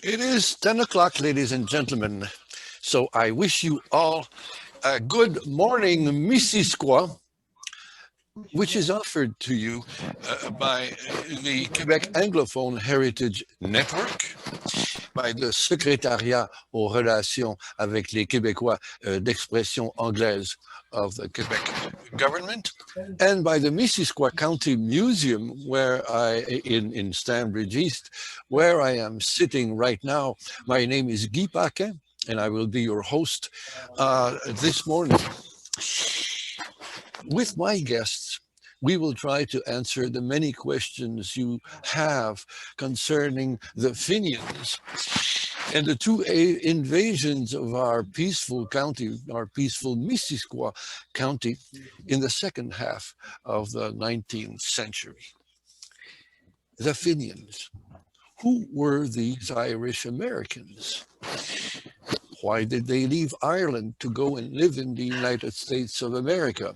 It is 10 o'clock, ladies and gentlemen. So I wish you all a good morning, Missisquoi, which is offered to you by the Québec Anglophone Heritage Network, by the Secrétariat aux relations avec les Québécois d'expression anglaise of the Quebec government, and by the Missisquoi County Museum, in Stanbridge East, where I am sitting right now. My name is Guy Paquin, and I will be your host this morning. With my guests, we will try to answer the many questions you have concerning the Fenians and the two invasions of our peaceful county, our peaceful Missisquoi County, in the second half of the 19th century. The Fenians. Who were these Irish Americans? Why did they leave Ireland to go and live in the United States of America?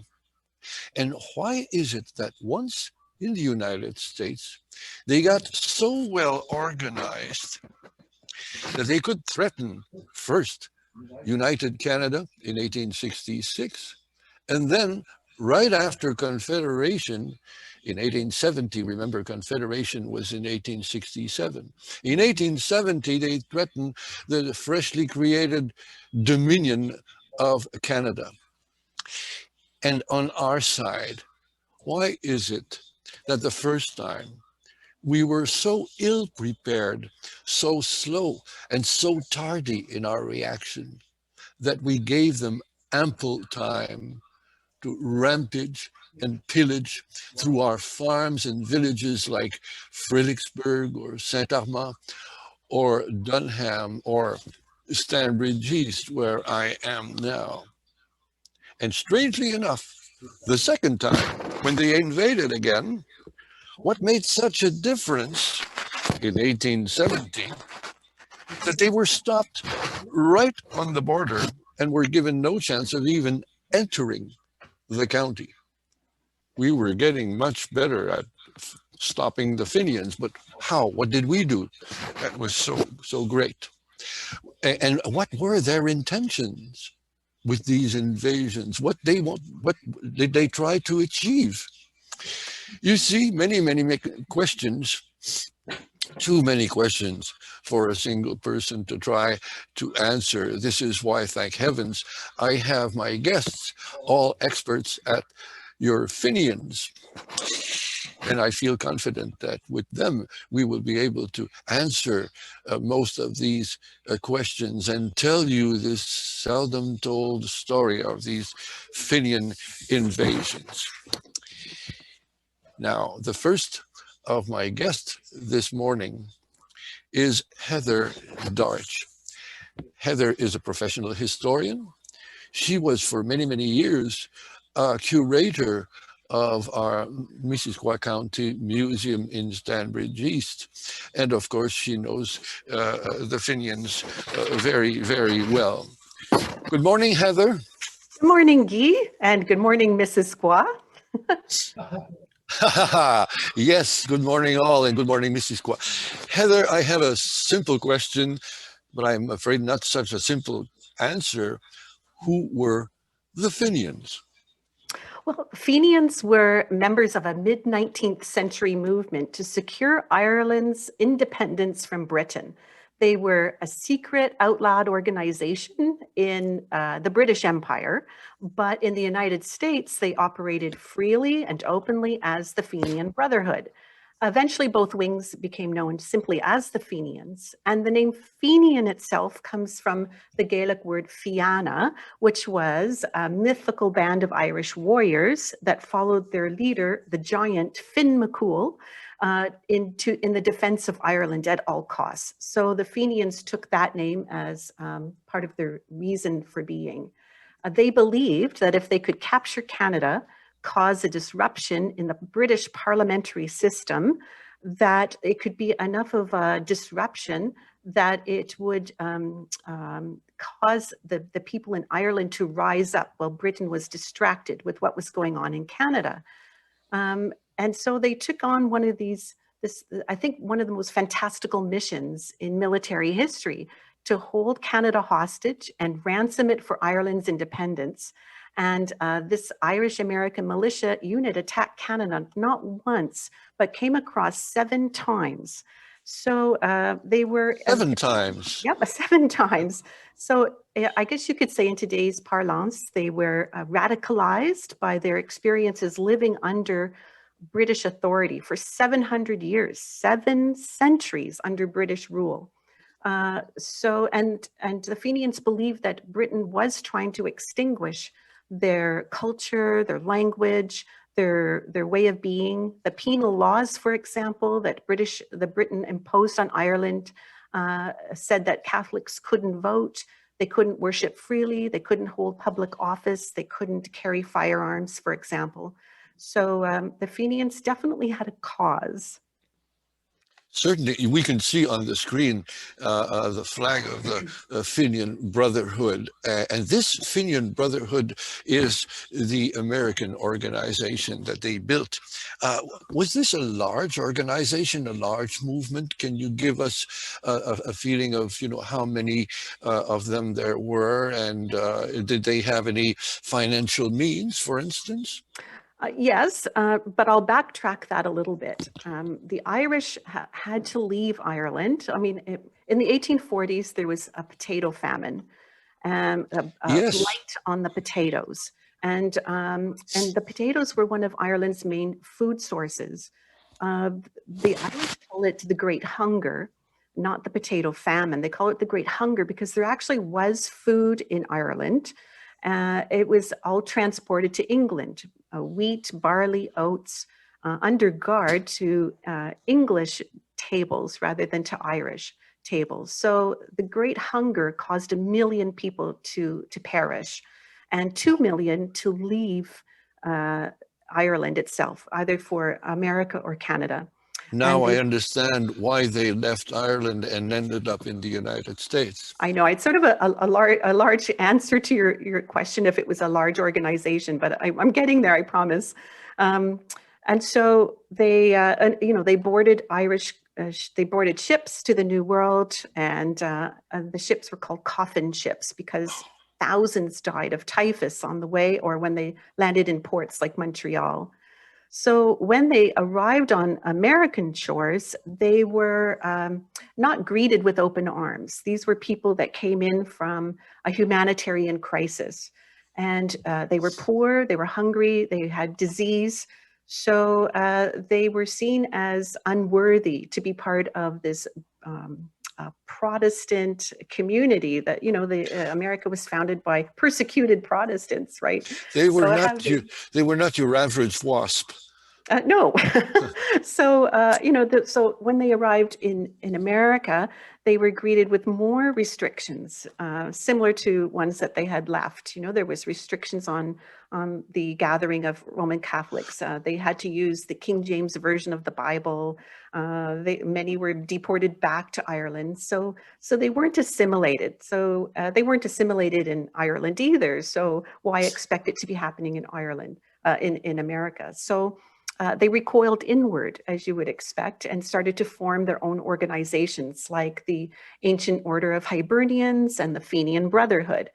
And why is it that once in the United States, they got so well organized that they could threaten first United Canada in 1866, and then right after Confederation in 1870, remember Confederation was in 1867. In 1870, they threatened the freshly created Dominion of Canada. And on our side, why is it that the first time we were so ill prepared, so slow, and so tardy in our reaction that we gave them ample time to rampage and pillage through our farms and villages like Fredericksburg or Saint-Armand or Dunham or Stanbridge East, where I am now? And strangely enough, the second time, when they invaded again, what made such a difference in 1870 that they were stopped right on the border and were given no chance of even entering the county. We were getting much better at stopping the Fenians, but how? What did we do that was so great? And what were their intentions with these invasions? What did they try to achieve? You see, many questions, too many questions for a single person to try to answer. This is why, thank heavens, I have my guests, all experts at your Fenians. And I feel confident that with them, we will be able to answer most of these questions and tell you this seldom told story of these Fenian invasions. Now, the first of my guests this morning is Heather Darch. Heather is a professional historian. She was for many years a curator of our Missisquoi County Museum in Stanbridge East. And of course, she knows the Fenians very well. Good morning, Heather. Good morning, Guy, and good morning, Missisquoi. Yes, good morning all, and good morning, Missisquoi. Heather, I have a simple question, but I'm afraid not such a simple answer. Who were the Fenians? Well, Fenians were members of a mid-19th century movement to secure Ireland's independence from Britain. They were a secret outlawed organization in the British Empire, but in the United States, they operated freely and openly as the Fenian Brotherhood. Eventually, both wings became known simply as the Fenians, and the name Fenian itself comes from the Gaelic word fianna, which was a mythical band of Irish warriors that followed their leader, the giant Finn McCool, in the defense of Ireland at all costs. So the Fenians took that name as part of their reason for being. They believed that if they could capture Canada, cause a disruption in the British parliamentary system, that it could be enough of a disruption that it would cause the people in Ireland to rise up while Britain was distracted with what was going on in Canada. And so they took on one of these I think, one of the most fantastical missions in military history, to hold Canada hostage and ransom it for Ireland's independence. And this Irish-American militia unit attacked Canada not once, but came across 7 times. So they were— 7 times. Yep, 7 times. So I guess you could say, in today's parlance, they were radicalized by their experiences living under British authority for 700 years, 7 centuries under British rule. And the Fenians believed that Britain was trying to extinguish their culture, their language, their way of being. The penal laws, for example, that Britain imposed on Ireland said that Catholics couldn't vote, they couldn't worship freely, they couldn't hold public office, they couldn't carry firearms, for example. So the Fenians definitely had a cause. Certainly, we can see on the screen the flag of the Fenian Brotherhood. And this Fenian Brotherhood is the American organization that they built. Was this a large organization, a large movement? Can you give us a feeling of, how many of them there were? And did they have any financial means, for instance? Yes, but I'll backtrack that a little bit. The Irish had to leave Ireland. I mean, in the 1840s, there was a potato famine, Yes. blight on the potatoes. And the potatoes were one of Ireland's main food sources. The Irish call it the Great Hunger, not the potato famine. They call it the Great Hunger because there actually was food in Ireland. It was all transported to England, wheat, barley, oats, under guard to English tables rather than to Irish tables. So the Great Hunger caused 1 million people to perish, and 2 million to leave Ireland itself, either for America or Canada. Now I understand why they left Ireland and ended up in the United States. I know it's sort of a large answer to your question if it was a large organization, but I'm getting there, I promise. And so they, they boarded they boarded ships to the New World, and the ships were called coffin ships because thousands died of typhus on the way or when they landed in ports like Montreal. So when they arrived on American shores, they were not greeted with open arms. These were people that came in from a humanitarian crisis. And they were poor, they were hungry, they had disease. So they were seen as unworthy to be part of this Protestant community that, America was founded by persecuted Protestants, right? They were not your average WASP. No. So, so when they arrived in America, they were greeted with more restrictions, similar to ones that they had left. There was restrictions on the gathering of Roman Catholics. They had to use the King James version of the Bible. Many were deported back to Ireland. So they weren't assimilated. So they weren't assimilated in Ireland either. So why expect it to be happening in Ireland, in America? So they recoiled inward, as you would expect, and started to form their own organizations like the Ancient Order of Hibernians and the Fenian Brotherhood.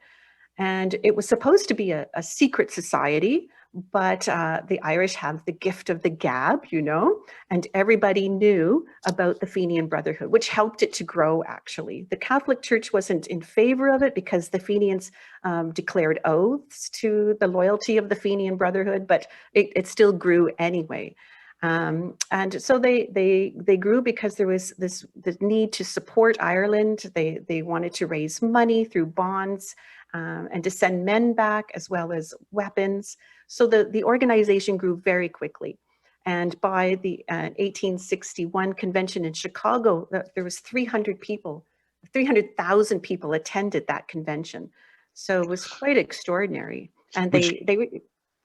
And it was supposed to be a secret society, but the Irish have the gift of the gab, and everybody knew about the Fenian Brotherhood, which helped it to grow, actually. The Catholic Church wasn't in favor of it because the Fenians declared oaths to the loyalty of the Fenian Brotherhood, but it still grew anyway. And so they grew because there was the need to support Ireland. They wanted to raise money through bonds and to send men back as well as weapons. So the organization grew very quickly. And by the 1861 convention in Chicago, there was 300,000 people attended that convention. So it was quite extraordinary. And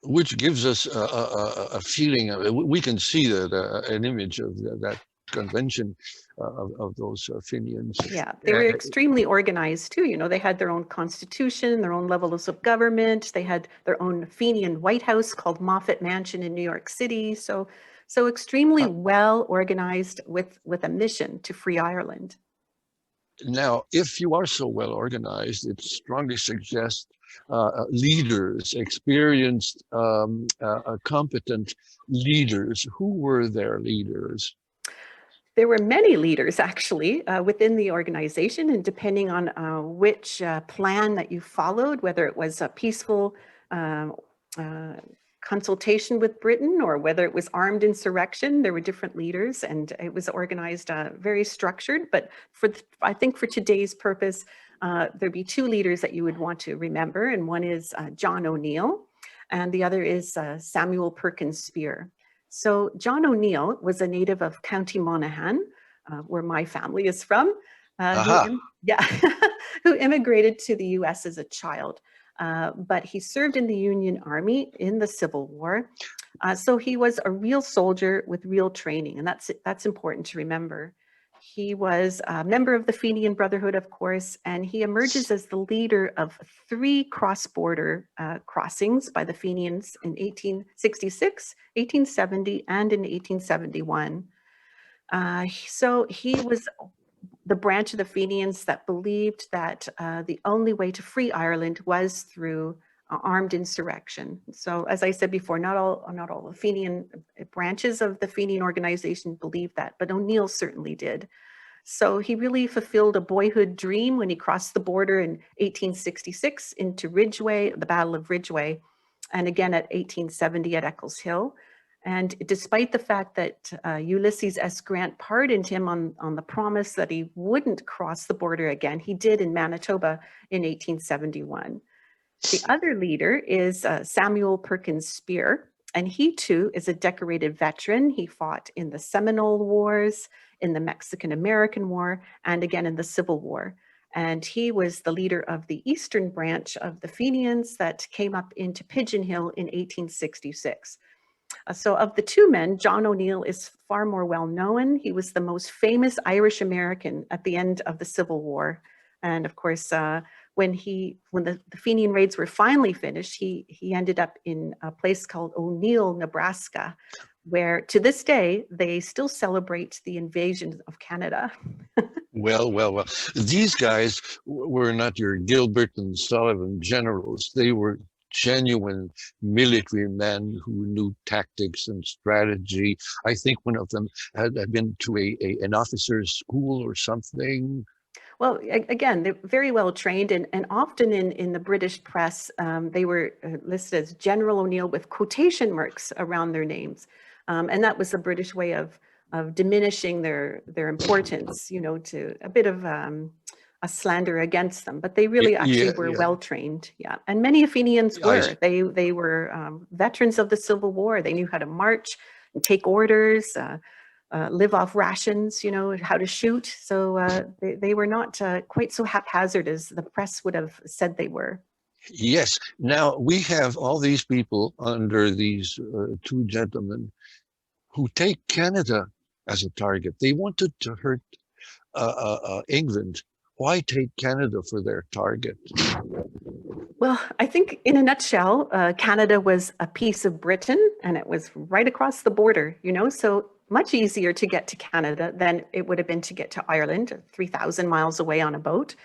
which gives us a feeling. We can see that an image of that convention of those Fenians. Yeah, they were extremely organized too. They had their own constitution, their own levels of government. They had their own Fenian White House called Moffett Mansion in New York City. So So extremely well organized with a mission to free Ireland. Now, if you are so well organized, it strongly suggests leaders, experienced, competent leaders. Who were their leaders? There were many leaders actually within the organization, and depending on which plan that you followed, whether it was a peaceful uh, uh, consultation with Britain or whether it was armed insurrection, there were different leaders, and it was organized very structured. But I think for today's purpose, there'd be two leaders that you would want to remember, and one is John O'Neill, and the other is Samuel Perkins Spear. So John O'Neill was a native of County Monaghan, where my family is from, who immigrated to the US as a child. But he served in the Union Army in the Civil War. So he was a real soldier with real training, and that's important to remember. He was a member of the Fenian Brotherhood, of course, and he emerges as the leader of 3 cross-border crossings by the Fenians in 1866, 1870, and in 1871. So he was the branch of the Fenians that believed that the only way to free Ireland was through armed insurrection. So as I said before, not all the Fenian branches of the Fenian organization believed that, but O'Neill certainly did. So he really fulfilled a boyhood dream when he crossed the border in 1866 into Ridgeway, the Battle of Ridgeway, and again at 1870 at Eccles Hill. And despite the fact that Ulysses S. Grant pardoned him on the promise that he wouldn't cross the border again, he did in Manitoba in 1871. The other leader is Samuel Perkins Spear, and he too is a decorated veteran. He fought in the Seminole Wars, in the Mexican-American War, and again in the Civil War. And he was the leader of the eastern branch of the Fenians that came up into Pigeon Hill in 1866. So of the two men, John O'Neill is far more well known. He was the most famous Irish American at the end of the Civil War. And of course, when the Fenian raids were finally finished, he ended up in a place called O'Neill, Nebraska, where to this day, they still celebrate the invasion of Canada. Well. These guys were not your Gilbert and Sullivan generals. They were genuine military men who knew tactics and strategy. I think one of them had been to an officer's school or something. Well, again, they're very well trained, and often in the British press, they were listed as General O'Neill with quotation marks around their names. And that was the British way of diminishing their importance, to a bit of a slander against them. But they really actually were well trained, And many Fenians were. They were veterans of the Civil War. They knew how to march and take orders, live off rations, how to shoot. So they were not quite so haphazard as the press would have said they were. Yes. Now we have all these people under these two gentlemen who take Canada as a target. They wanted to hurt England. Why take Canada for their target? Well, I think in a nutshell, Canada was a piece of Britain, and it was right across the border, so much easier to get to Canada than it would have been to get to Ireland, 3,000 miles away on a boat.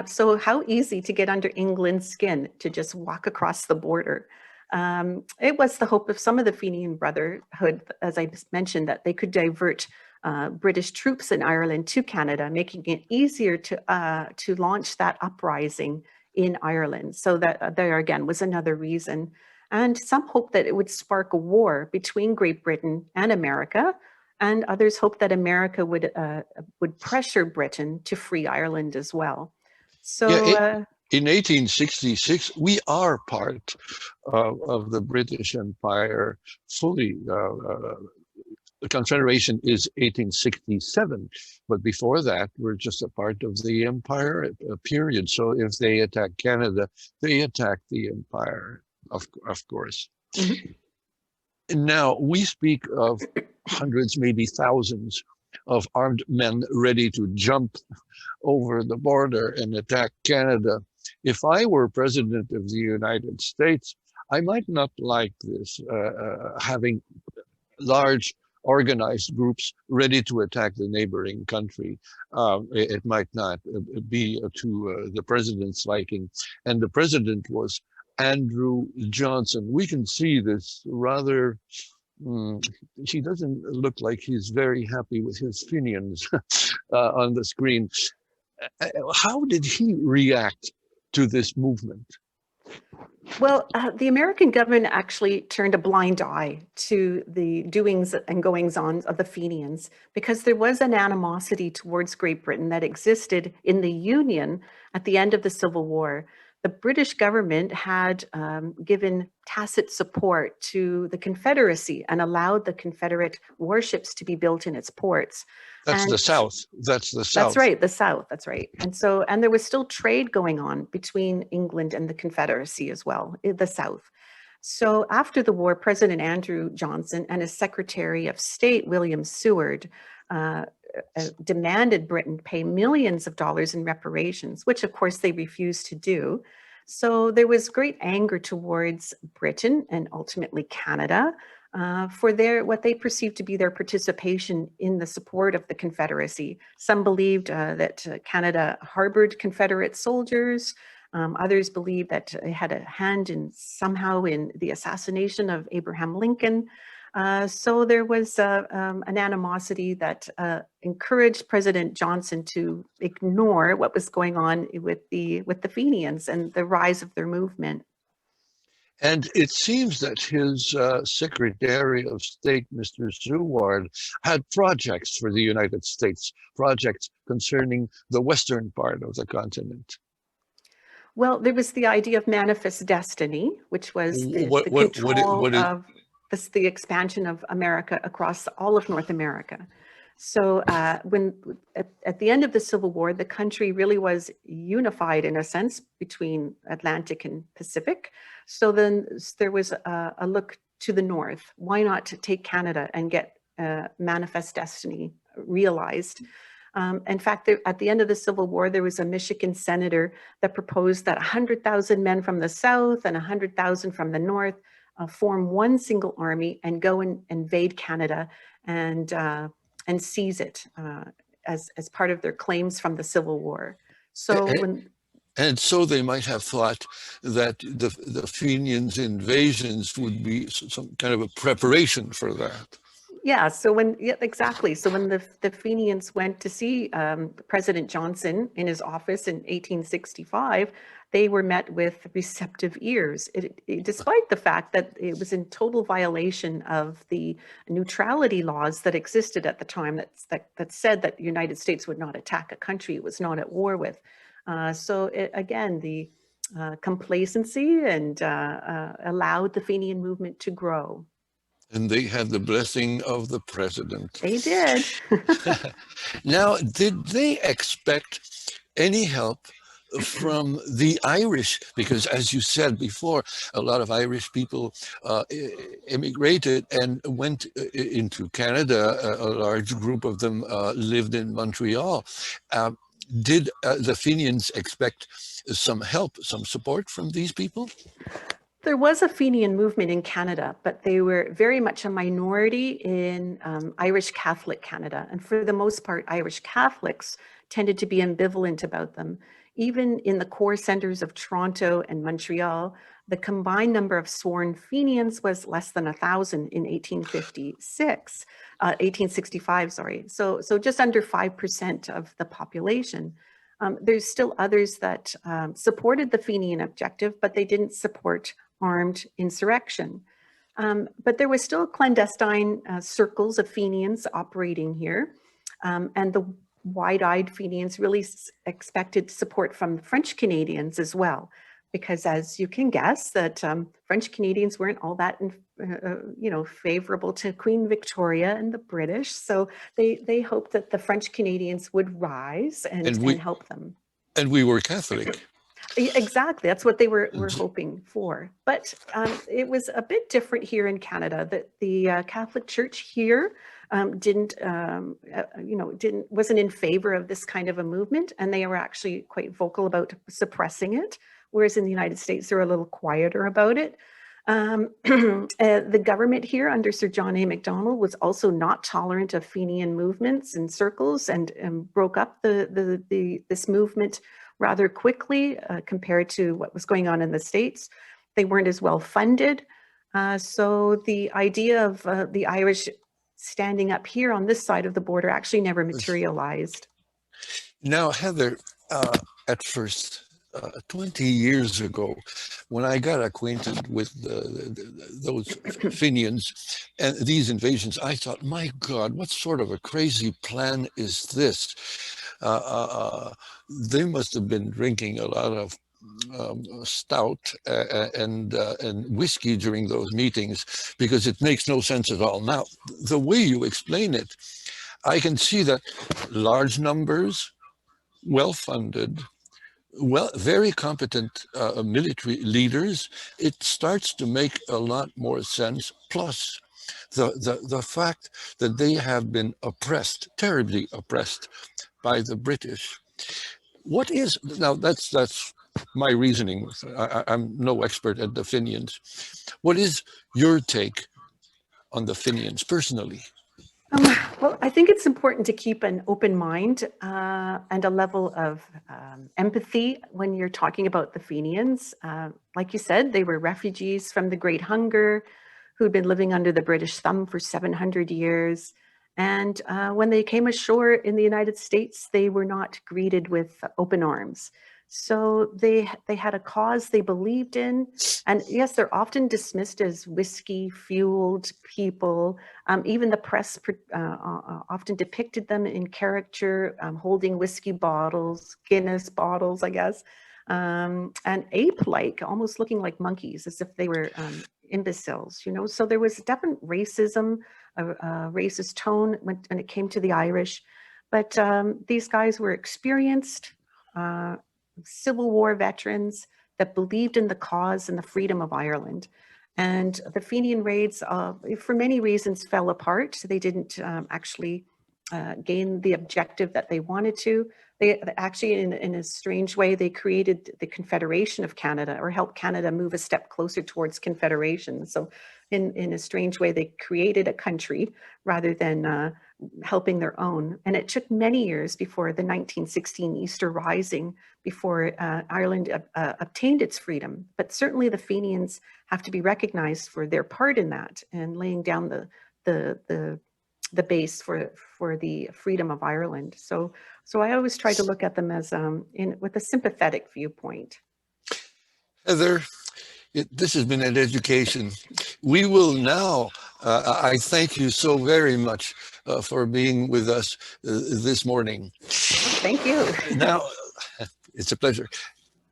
So how easy to get under England's skin, to just walk across the border. It was the hope of some of the Fenian Brotherhood, as I mentioned, that they could divert British troops in Ireland to Canada, making it easier to launch that uprising in Ireland. So that there again was another reason. And some hoped that it would spark a war between Great Britain and America, and others hoped that America would pressure Britain to free Ireland as well. So in 1866, we are part of the British Empire fully. The Confederation is 1867, but before that, we're just a part of the Empire period. So if they attack Canada, they attack the Empire, of course. Mm-hmm. Now, we speak of hundreds, maybe thousands of armed men ready to jump over the border and attack Canada. If I were president of the United States, I might not like this, having large organized groups ready to attack the neighboring country. It might not be to the president's liking. And the president was Andrew Johnson. We can see this rather, he doesn't look like he's very happy with his Fenians on the screen. How did he react to this movement? Well, the American government actually turned a blind eye to the doings and goings on of the Fenians because there was an animosity towards Great Britain that existed in the Union at the end of the Civil War. The British government had given tacit support to the Confederacy and allowed the Confederate warships to be built in its ports. That's the South. That's the South. That's right, the South, that's right. And there was still trade going on between England and the Confederacy as well, the South. So after the war, President Andrew Johnson and his Secretary of State, William Seward, demanded Britain pay millions of dollars in reparations, which of course they refused to do. So there was great anger towards Britain and ultimately Canada for what they perceived to be their participation in the support of the Confederacy. Some believed that Canada harbored Confederate soldiers. Others believed that it had a hand somehow in the assassination of Abraham Lincoln. So there was an animosity that encouraged President Johnson to ignore what was going on with the Fenians and the rise of their movement. And it seems that his Secretary of State, Mr. Seward, had projects for the United States, projects concerning the western part of the continent. Well, there was the idea of manifest destiny, which was the control of the expansion of America across all of North America. So when at the end of the Civil War, the country really was unified in a sense between Atlantic and Pacific. So then there was a look to the north. Why not take Canada and get manifest destiny realized? In fact, at the end of the Civil War, there was a Michigan senator that proposed that 100,000 men from the south and 100,000 from the north form one single army and go and invade Canada and seize it as part of their claims from the Civil War. So and so they might have thought that the Fenians' invasions would be some kind of a preparation for that. Yeah, exactly. So when the Fenians went to see President Johnson in his office in 1865, they were met with receptive ears, despite the fact that it was in total violation of the neutrality laws that existed at the time that said that the United States would not attack a country it was not at war with. Again, the complacency and allowed the Fenian movement to grow. And they had the blessing of the president. They did. Now, did they expect any help from the Irish? Because as you said before, a lot of Irish people immigrated and went into Canada. A large group of them lived in Montreal. Did the Fenians expect some help, some support from these people? There was a Fenian movement in Canada, but they were very much a minority in Irish Catholic Canada. And for the most part, Irish Catholics tended to be ambivalent about them. Even in the core centers of Toronto and Montreal, the combined number of sworn Fenians was less than 1,000 in 1865, sorry. So just under 5% of the population. There's still others that supported the Fenian objective, but they didn't support armed insurrection. But there was still clandestine circles of Fenians operating here. And the wide-eyed Fenians really expected support from French Canadians as well, because as you can guess, that French Canadians weren't all that favorable to Queen Victoria and the British. So they hoped that the French Canadians would rise and help them. And we were Catholic. Exactly, that's what they were hoping for. But it was a bit different here in Canada. That the Catholic Church here wasn't in favor of this kind of a movement, and they were actually quite vocal about suppressing it. Whereas in the United States, they're a little quieter about it. The government here under Sir John A. Macdonald was also not tolerant of Fenian movements and circles, and broke up this movement rather quickly compared to what was going on in the States. They weren't as well funded. So the idea of the Irish standing up here on this side of the border actually never materialized. Now, Heather, at first, 20 years ago, when I got acquainted with those Fenians and these invasions, I thought, my God, what sort of a crazy plan is this? They must have been drinking a lot of stout and whiskey during those meetings, because it makes no sense at all. Now, the way you explain it, I can see that large numbers, well-funded, very competent military leaders, it starts to make a lot more sense. Plus, the fact that they have been oppressed, terribly oppressed by the British. What is, now that's my reasoning. I'm no expert at the Fenians. What is your take on the Fenians personally? Well, I think it's important to keep an open mind and a level of empathy when you're talking about the Fenians. Like you said, they were refugees from the Great Hunger who'd been living under the British thumb for 700 years. And when they came ashore in the United States, they were not greeted with open arms. So they had a cause they believed in. And yes, they're often dismissed as whiskey-fueled people. Even the press often depicted them in caricature, holding whiskey bottles, Guinness bottles, I guess, and ape-like, almost looking like monkeys, as if they were imbeciles, you know? So there was definite racism, a racist tone when it came to the Irish. But these guys were experienced, Civil War veterans that believed in the cause and the freedom of Ireland. And the Fenian raids, for many reasons, fell apart. They didn't actually gain the objective that they wanted to. They actually, in a strange way, they created the Confederation of Canada, or helped Canada move a step closer towards Confederation. So in a strange way, they created a country rather than helping their own. And it took many years before the 1916 Easter Rising, before Ireland obtained its freedom. But certainly the Fenians have to be recognized for their part in that and laying down the base for the freedom of Ireland. So I always try to look at them as with a sympathetic viewpoint. Heather, this has been an education. We will now, I thank you so very much for being with us this morning. Thank you. Now, it's a pleasure.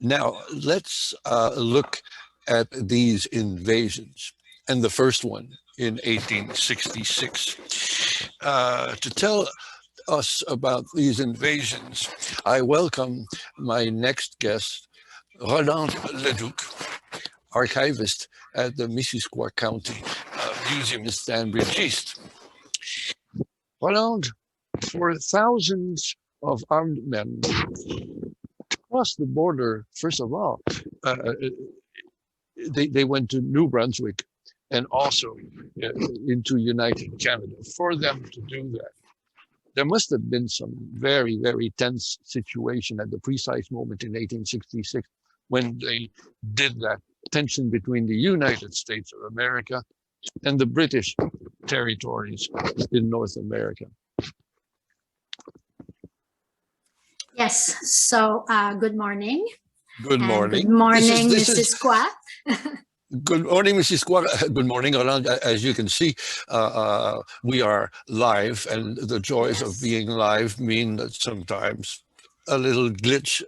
Now, let's look at these invasions. And the first one in 1866. To tell us about these invasions, I welcome my next guest, Roland Leduc, archivist at the Missisquoi County Museum in Stanbridge East. Roland, for thousands of armed men to cross the border, first of all, they went to New Brunswick and also into United Canada. For them to do that, there must have been some very, very tense situation at the precise moment in 1866 when they did that. Tension between the United States of America and the British territories in North America. Yes, so good morning. Good morning. Good morning, Missisquoi. Good morning, Missisquoi. Good morning, Roland. As you can see, we are live, and the joys of being live mean that sometimes a little glitch,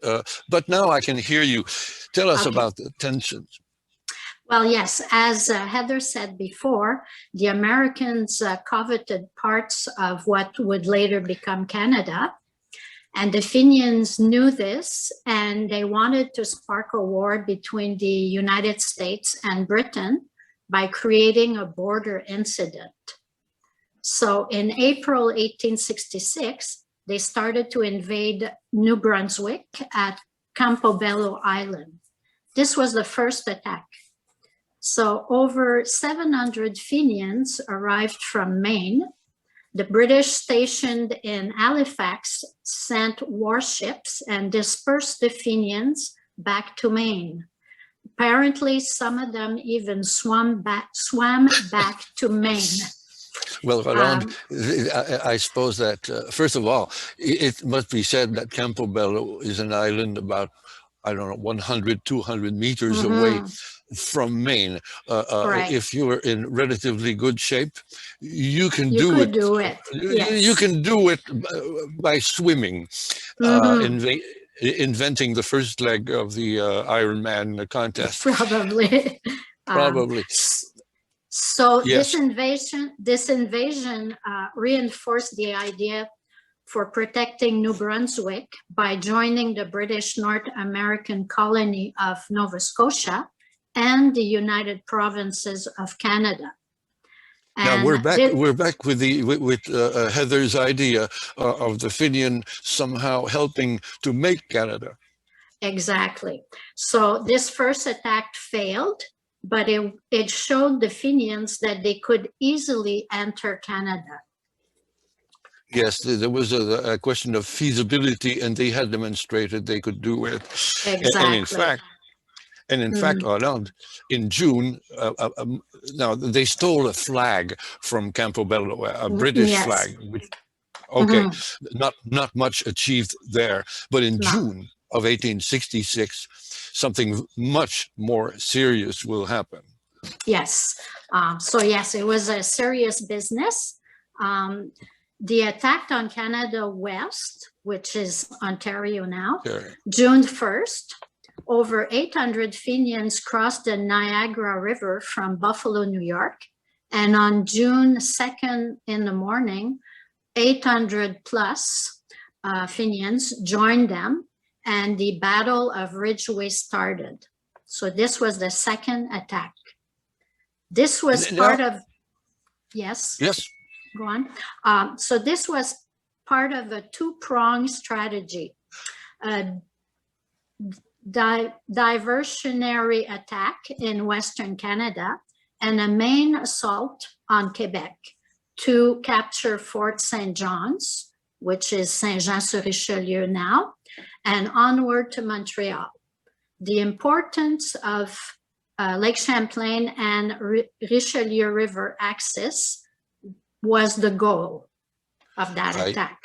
but now I can hear you. Tell us about the tensions. Well, yes, as Heather said before, the Americans coveted parts of what would later become Canada. And the Fenians knew this, and they wanted to spark a war between the United States and Britain by creating a border incident. So in April 1866, they started to invade New Brunswick at Campobello Island. This was the first attack. So over 700 Fenians arrived from Maine. The British stationed in Halifax sent warships and dispersed the Fenians back to Maine. Apparently, some of them even swam back to Maine. Well, Rolande, I suppose that, first of all, it must be said that Campobello is an island about, I don't know, 100, 200 meters away from Maine. Right. If you are in relatively good shape, you can You do could it. do it. Yes. You can do it by swimming, inventing the first leg of the Ironman contest. Probably. Probably. So Yes. this invasion reinforced the idea for protecting New Brunswick by joining the British North American colony of Nova Scotia and the United Provinces of Canada. Now we're back with Heather's idea of the Fenian somehow helping to make Canada. Exactly. So this first attack failed, but it showed the Fenians that they could easily enter Canada. Yes, there was a question of feasibility, and they had demonstrated they could do it. Exactly. And in fact, Rolande, in June, now they stole a flag from Campobello, a British flag. Which, okay, not much achieved there, but in June of 1866, something much more serious will happen. Yes. So yes, it was a serious business. The attack on Canada West, which is Ontario now, June 1st, over 800 Fenians crossed the Niagara River from Buffalo, New York. And on June 2nd in the morning, 800 plus Fenians joined them, and the Battle of Ridgeway started. So this was the second attack. This was part of, yes? Yes. Go on. So this was part of a two-pronged strategy. Diversionary attack in Western Canada and a main assault on Quebec to capture Fort St. John's, which is Saint-Jean-sur-Richelieu now, and onward to Montreal. The importance of Lake Champlain and Richelieu River access was the goal of that attack.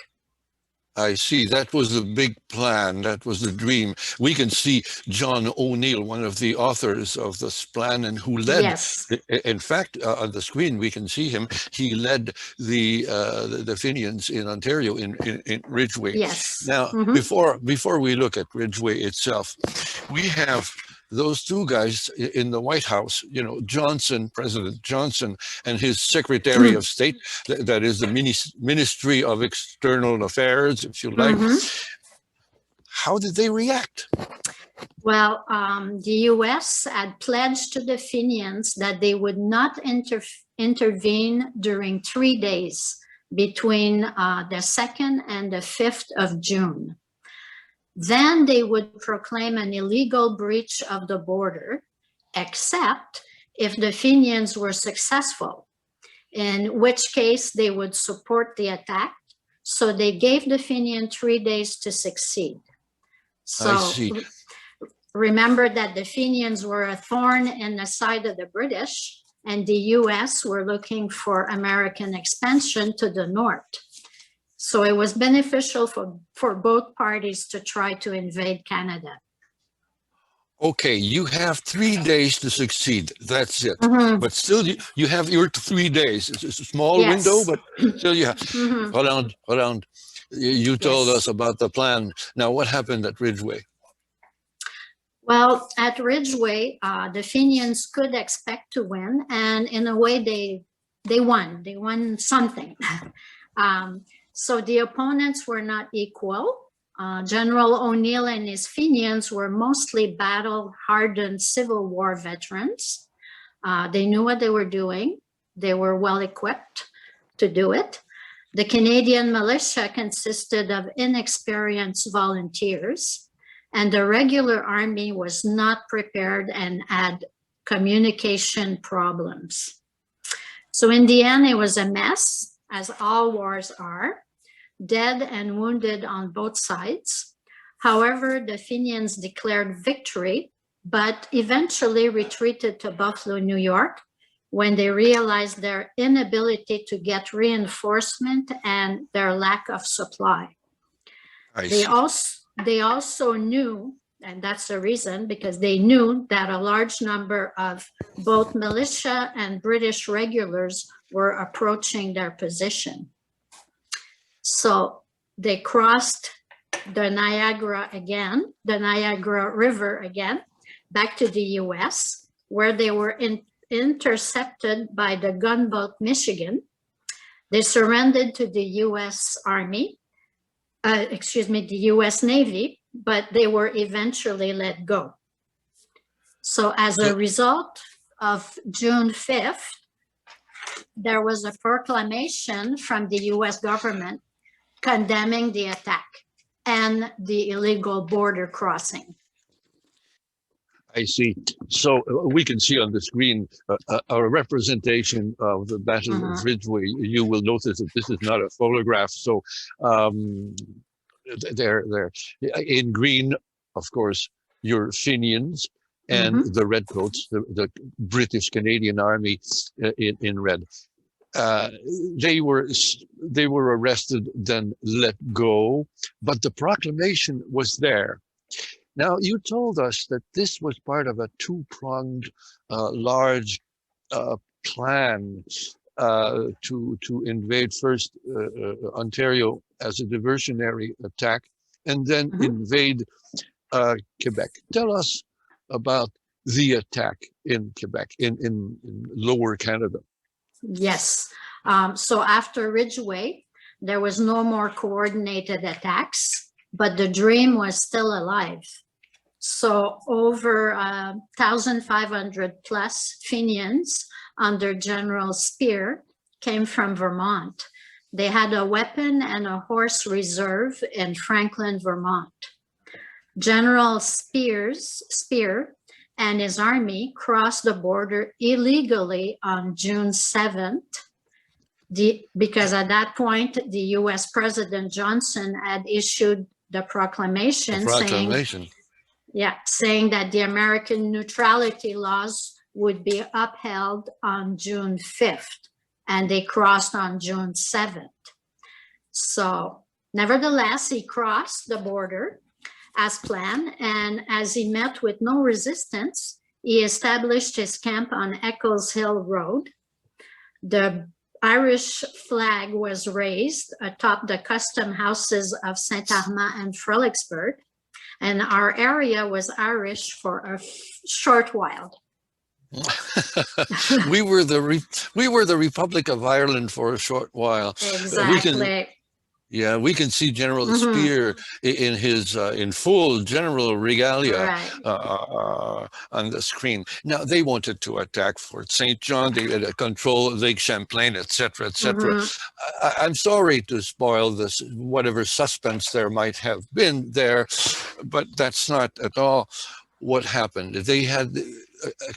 I see. That was the big plan. That was the dream. We can see John O'Neill, one of the authors of this plan, and who led. Yes. In fact, on the screen we can see him. He led the Fenians in Ontario in Ridgeway. Yes. Now, before we look at Ridgeway itself, we have those two guys in the White House, you know, Johnson, President Johnson, and his Secretary of State, that is the Ministry of External Affairs, if you like. How did they react? Well, the US had pledged to the Fenians that they would not intervene during 3 days between the 2nd and the 5th of June. Then they would proclaim an illegal breach of the border, except if the Fenians were successful, in which case they would support the attack. So they gave the Fenian 3 days to succeed. So remember that the Fenians were a thorn in the side of the British, and the US were looking for American expansion to the north. So it was beneficial for both parties to try to invade Canada. Okay, you have 3 days to succeed. That's it. But still, you have your 3 days. It's a small window, but still you have. Rolande, you told us about the plan. Now, what happened at Ridgeway? Well, at Ridgeway, the Fenians could expect to win, and in a way, they won. They won something. So the opponents were not equal. General O'Neill and his Fenians were mostly battle-hardened Civil War veterans. They knew what they were doing. They were well-equipped to do it. The Canadian militia consisted of inexperienced volunteers, and the regular army was not prepared and had communication problems. So in the end, it was a mess, as all wars are, dead and wounded on both sides. However, the Fenians declared victory, but eventually retreated to Buffalo, New York, when they realized their inability to get reinforcement and their lack of supply. They also knew, and that's the reason, because they knew that a large number of both militia and British regulars were approaching their position. So they crossed the Niagara River again, back to the US, where they were intercepted by the gunboat Michigan. They surrendered to the US Army, the US Navy, but they were eventually let go. So as a result of June 5th, there was a proclamation from the US government condemning the attack and the illegal border crossing. I see. So we can see on the screen a representation of the Battle of Ridgeway. You will notice that this is not a photograph. So there, in green, of course, your Fenians, and the Redcoats, the British Canadian Army in red. They were arrested, then let go, but the proclamation was there. Now, you told us that this was part of a two-pronged, large plan to invade first Ontario as a diversionary attack, and then invade Quebec. Tell us about the attack in Quebec, in Lower Canada. Yes. So after Ridgeway, there was no more coordinated attacks, but the dream was still alive. So over 1,500 plus Fenians under General Spear came from Vermont. They had a weapon and a horse reserve in Franklin, Vermont. General Spear and his army crossed the border illegally on June 7th, because at that point, the US President Johnson had issued the proclamation, saying that the American neutrality laws would be upheld on June 5th, and they crossed on June 7th. So nevertheless, he crossed the border as planned, and as he met with no resistance, he established his camp on Eccles Hill Road. The Irish flag was raised atop the custom houses of Saint-Armand and Frolicsburg, and our area was Irish for a short while. we were the Republic of Ireland for a short while. Exactly. We can see General Spear in his in full general regalia on the screen. Now, they wanted to attack Fort St. John, they had to control Lake Champlain, etc., etc. I'm sorry to spoil this, whatever suspense there might have been there, but that's not at all what happened. They had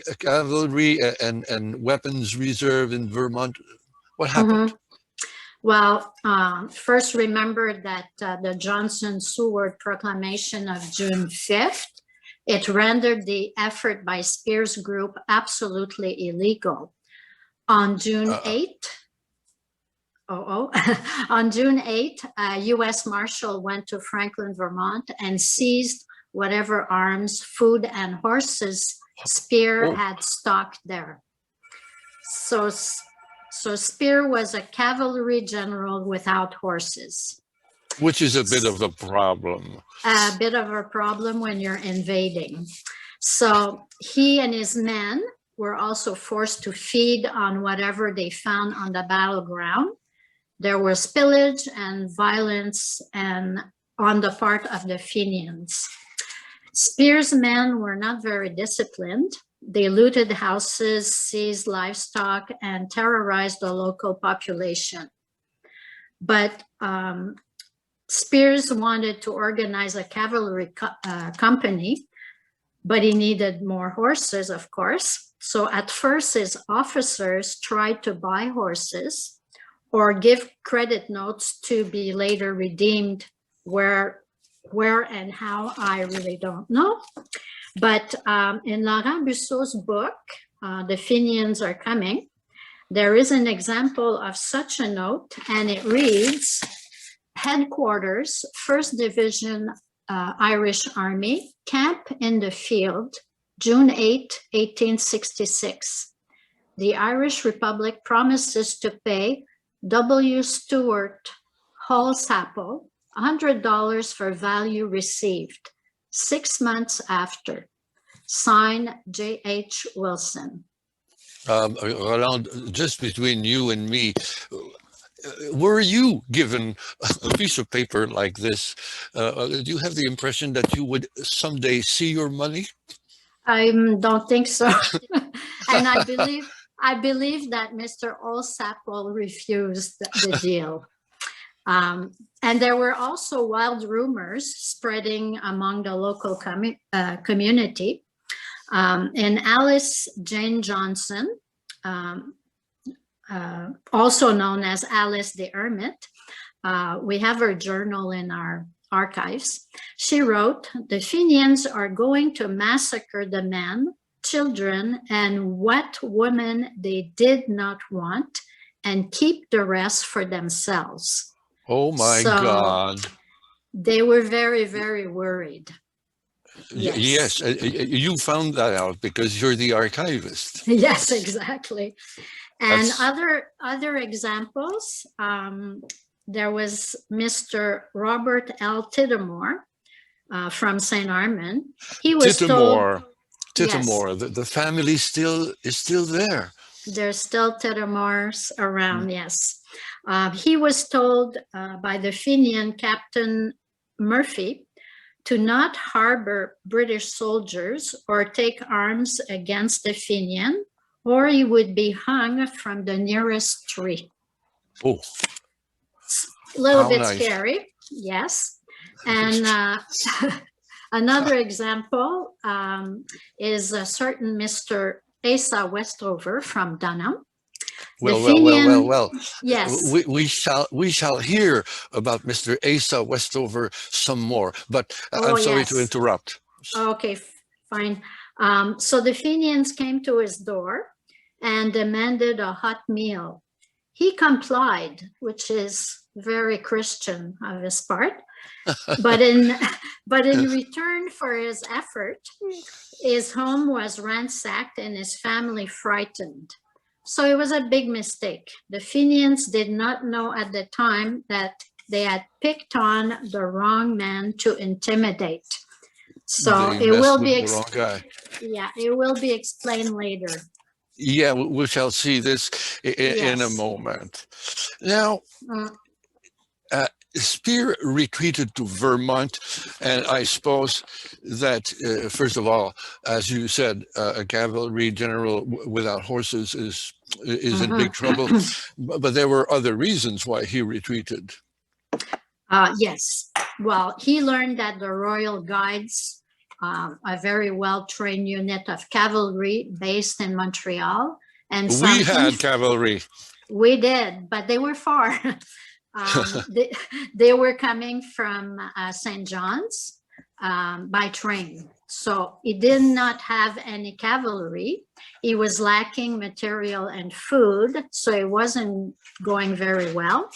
a cavalry and weapons reserve in Vermont. What happened? Well, first remember that the Johnson-Seward Proclamation of June 5th, it rendered the effort by Spear's group absolutely illegal. On June 8th, on June 8th, a U.S. Marshal went to Franklin, Vermont, and seized whatever arms, food, and horses Spear had stocked there. So Spear was a cavalry general without horses. Which is a bit of a problem. A bit of a problem when you're invading. So he and his men were also forced to feed on whatever they found on the battleground. There was pillage and violence and on the part of the Fenians. Spear's men were not very disciplined. They looted houses, seized livestock, and terrorized the local population. But Spears wanted to organize a cavalry company, but he needed more horses, of course. So at first, his officers tried to buy horses or give credit notes to be later redeemed. Where and how, I really don't know. But in Laurent Busseau's book, The Fenians Are Coming, there is an example of such a note, and it reads, Headquarters, 1st Division Irish Army, camp in the field, June 8, 1866. The Irish Republic promises to pay W. Stewart Hall-Sapple $100 for value received 6 months after. Sign J.H. Wilson. Roland, just between you and me, were you given a piece of paper like this? Do you have the impression that you would someday see your money? I don't think so. And I believe that Mr. Hall-Sapple refused the deal. And there were also wild rumors spreading among the local community. And Alice Jane Johnson, also known as Alice the Hermit, we have her journal in our archives. She wrote, the Fenians are going to massacre the men, children, and what women they did not want, and keep the rest for themselves. Oh my God. They were very, very worried. Yes, you found that out because you're the archivist. Yes, exactly. And That's... other examples, there was Mr. Robert L. Tittlemore from St. Armand. He was Tittlemore. Yes. The family is still there. There's still Tittlemores around, yes. He was told by the Fenian Captain Murphy to not harbor British soldiers or take arms against the Fenian, or he would be hung from the nearest tree. Oh, a little how bit nice. Scary, yes. And another example is a certain Mr. Asa Westover from Dunham. Well. Yes. We shall hear about Mr. Asa Westover some more, but I'm sorry to interrupt. Okay, fine. So the Fenians came to his door and demanded a hot meal. He complied, which is very Christian of his part. But in return for his effort, his home was ransacked and his family frightened. So it was a big mistake. The Fenians did not know at the time that they had picked on the wrong man to intimidate. So it will be it will be explained later. Yeah, we shall see this in a moment. Now, Spear retreated to Vermont, and I suppose that, first of all, as you said, a cavalry general without horses is in big trouble. But there were other reasons why he retreated. Yes. Well, he learned that the Royal Guides, a very well-trained unit of cavalry based in Montreal, and we had cavalry. We did, but they were far. They were coming from St. John's by train. So he did not have any cavalry. He was lacking material and food, so it wasn't going very well.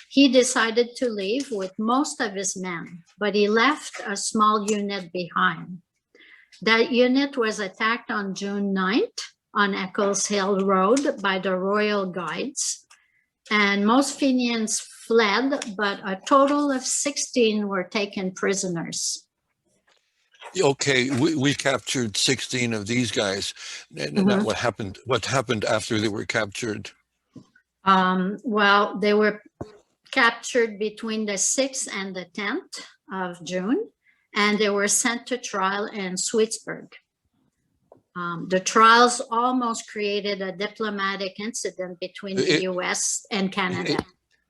He decided to leave with most of his men, but he left a small unit behind. That unit was attacked on June 9th on Eccles Hill Road by the Royal Guides. And most Fenians fled, but a total of 16 were taken prisoners. Okay, we captured 16 of these guys. And what happened after they were captured? Well, they were captured between the 6th and the 10th of June, and they were sent to trial in Sweetsburg. The trials almost created a diplomatic incident between the US and Canada.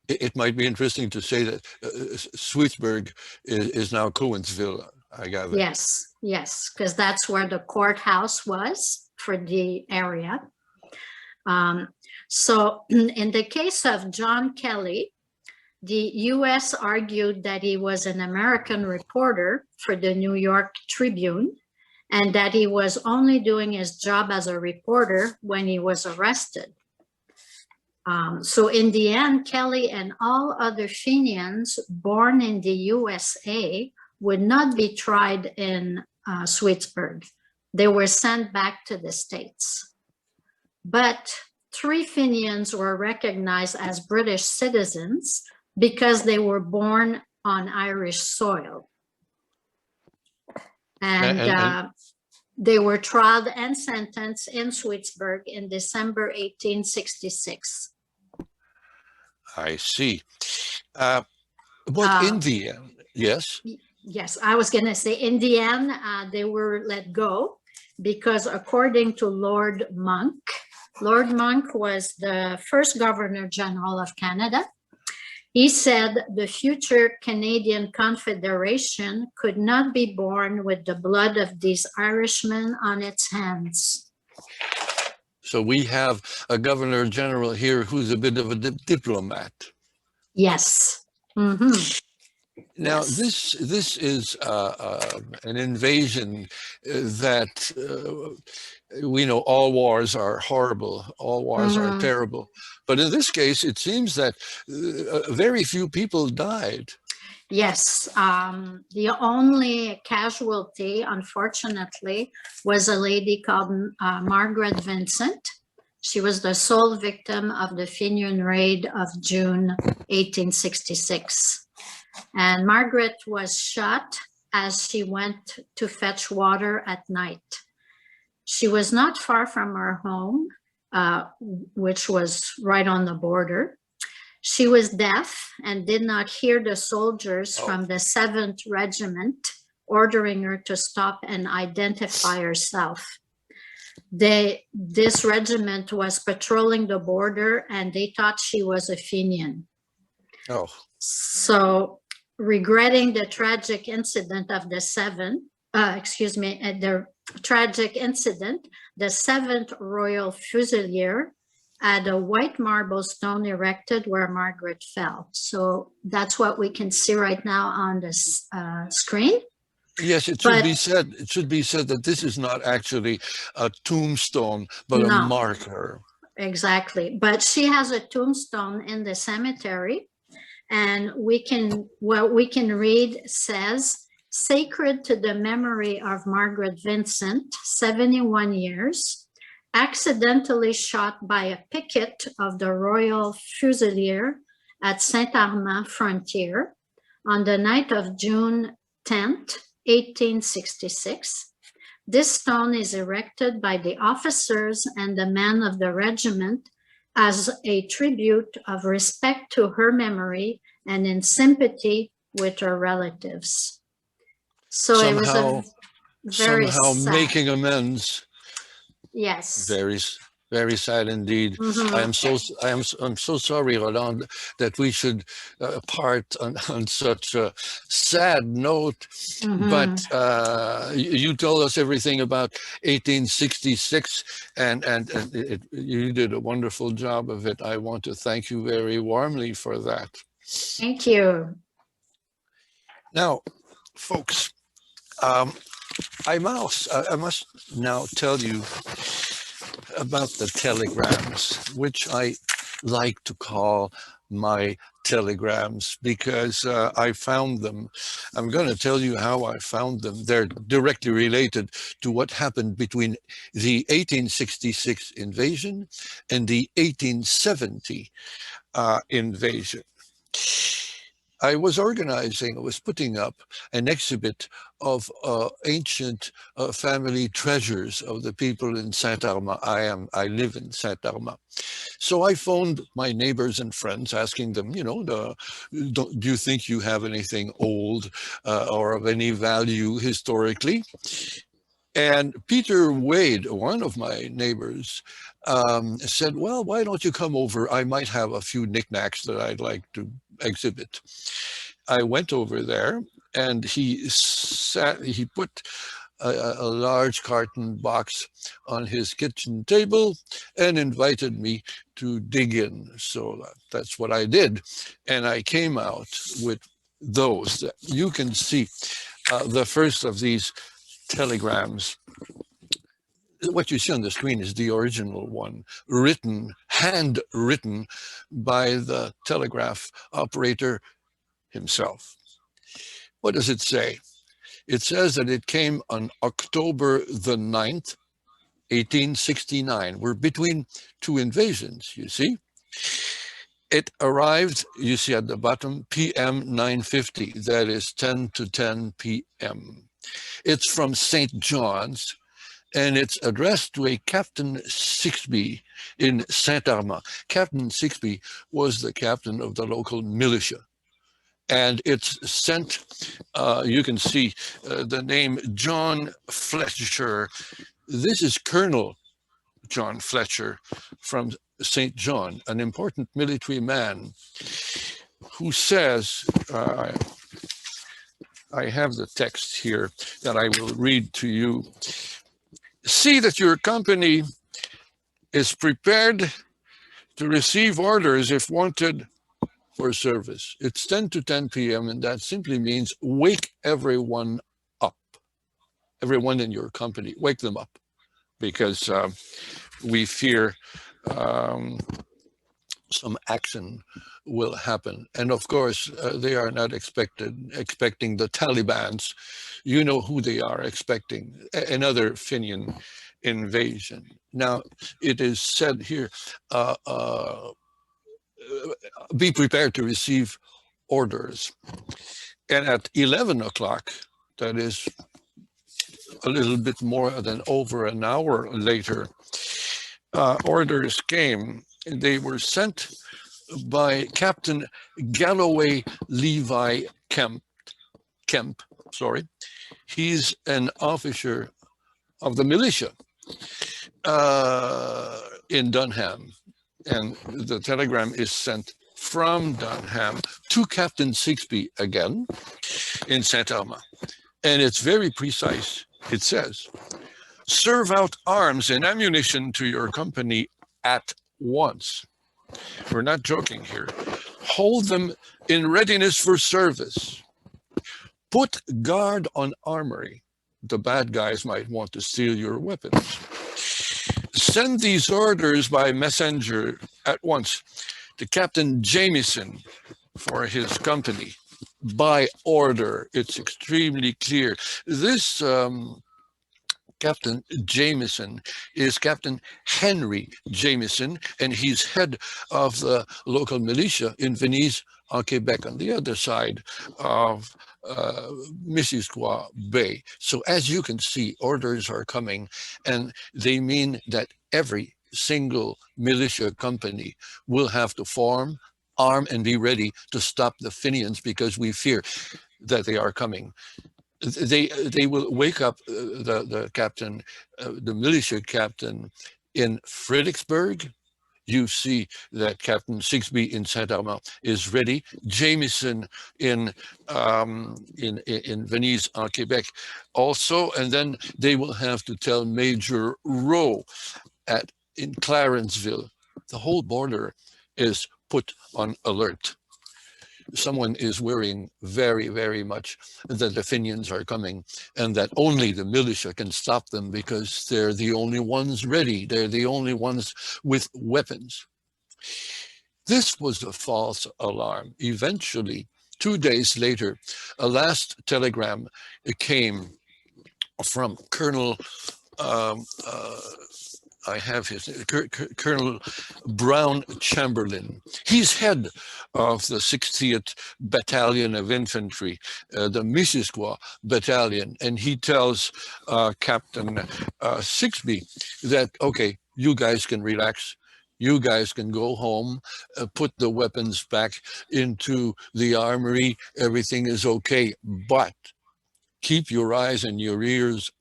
It might be interesting to say that Sweetsburg is now Cowansville, I gather. Yes, because that's where the courthouse was for the area. So in the case of John Kelly, the U.S. argued that he was an American reporter for the New York Tribune and that he was only doing his job as a reporter when he was arrested. So in the end, Kelly and all other Fenians born in the USA would not be tried in Sweetsburg. They were sent back to the States. But 3 Fenians were recognized as British citizens because they were born on Irish soil. And they were tried and sentenced in Sweetsburg in December 1866. I see. But in the end, yes? Yes, I was going to say in the end, they were let go because according to Lord Monck was the first Governor General of Canada. He said the future Canadian Confederation could not be born with the blood of these Irishmen on its hands. So we have a Governor General here who's a bit of a diplomat. Yes. Mm-hmm. Now, yes. this is an invasion that we know all wars are horrible, all wars are terrible. But in this case, it seems that very few people died. Yes, the only casualty, unfortunately, was a lady called Margaret Vincent. She was the sole victim of the Fenian raid of June 1866. And Margaret was shot as she went to fetch water at night. She was not far from her home, which was right on the border. She was deaf and did not hear the soldiers from the 7th Regiment ordering her to stop and identify herself. This regiment was patrolling the border and they thought she was a Fenian. Oh. So regretting the tragic incident of the 7th, the tragic incident, the 7th Royal Fusilier had a white marble stone erected where Margaret fell. So that's what we can see right now on the screen. Yes, it should be said. It should be said that this is not actually a tombstone, but a marker. Exactly. But she has a tombstone in the cemetery, and what we can read says, "Sacred to the memory of Margaret Vincent, 71 years." Accidentally shot by a picket of the Royal Fusilier at Saint-Armand frontier on the night of June 10th, 1866. This stone is erected by the officers and the men of the regiment as a tribute of respect to her memory and in sympathy with her relatives. So somehow, it was a very sad. Making amends. Yes. Very sad indeed. I'm so sorry, Roland, that we should part on such a sad note. But you told us everything about 1866, and you did a wonderful job of it. I want to thank you very warmly for that. Thank you. Now, folks, I must now tell you about the telegrams, which I like to call my telegrams because I found them. I'm going to tell you how I found them. They're directly related to what happened between the 1866 invasion and the 1870 invasion. I was putting up an exhibit of ancient family treasures of the people in Saint-Armand. I live in Saint-Armand. So I phoned my neighbors and friends asking them, do you think you have anything old or of any value historically? And Peter Wade, one of my neighbors, said, well, why don't you come over? I might have a few knickknacks that I'd like to exhibit. I went over there and he put a large carton box on his kitchen table and invited me to dig in. So that's what I did. And I came out with those. You can see the first of these telegrams. What you see on the screen is the original one, written, handwritten by the telegraph operator himself. What does it say? It says that it came on October the 9th, 1869. We're between two invasions, you see. It arrived, you see at the bottom, PM 9:50. That is 10 to 10 p.m. It's from St. John's, and it's addressed to a Captain Sixby in Saint-Armand. Captain Sixby was the captain of the local militia. And it's sent, you can see the name John Fletcher. This is Colonel John Fletcher from St. John, an important military man who says, I have the text here that I will read to you. See that your company is prepared to receive orders if wanted for service. It's 10 to 10 p.m. and that simply means wake everyone up. Everyone in your company, wake them up, because we fear some action will happen. And of course, they are not expecting the Taliban's. You know who they are expecting, another Fenian invasion. Now, it is said here, be prepared to receive orders. And at 11 o'clock, that is a little bit more than over an hour later, orders came. They were sent by Captain Galloway Levi Kemp. He's an officer of the militia in Dunham. And the telegram is sent from Dunham to Captain Sixby again in Saint-Armand. And it's very precise. It says, serve out arms and ammunition to your company at once. We're not joking here. Hold them in readiness for service. Put guard on armory. The bad guys might want to steal your weapons. Send these orders by messenger at once to Captain Jamieson for his company. By order. It's extremely clear. This Captain Jamieson is Captain Henry Jamieson, and he's head of the local militia in Venise, on Quebec, on the other side of Missisquoi Bay. So as you can see, orders are coming, and they mean that every single militia company will have to form, arm, and be ready to stop the Fenians, because we fear that they are coming. They will wake up the captain, the militia captain in Fredericksburg. You see that Captain Sixby in Saint-Armand is ready. Jamieson in Venise, on Quebec, also, and then they will have to tell Major Rowe in Clarenceville. The whole border is put on alert. Someone is worrying very, very much that the Fenians are coming, and that only the militia can stop them, because they're the only ones ready. They're the only ones with weapons. This was a false alarm. Eventually, 2 days later, a last telegram came from Colonel I have his Colonel Brown Chamberlain. He's head of the 60th Battalion of Infantry, the Missisquoi Battalion, and he tells Captain Sixby that, okay, you guys can relax. You guys can go home, put the weapons back into the armory. Everything is okay, but keep your eyes and your ears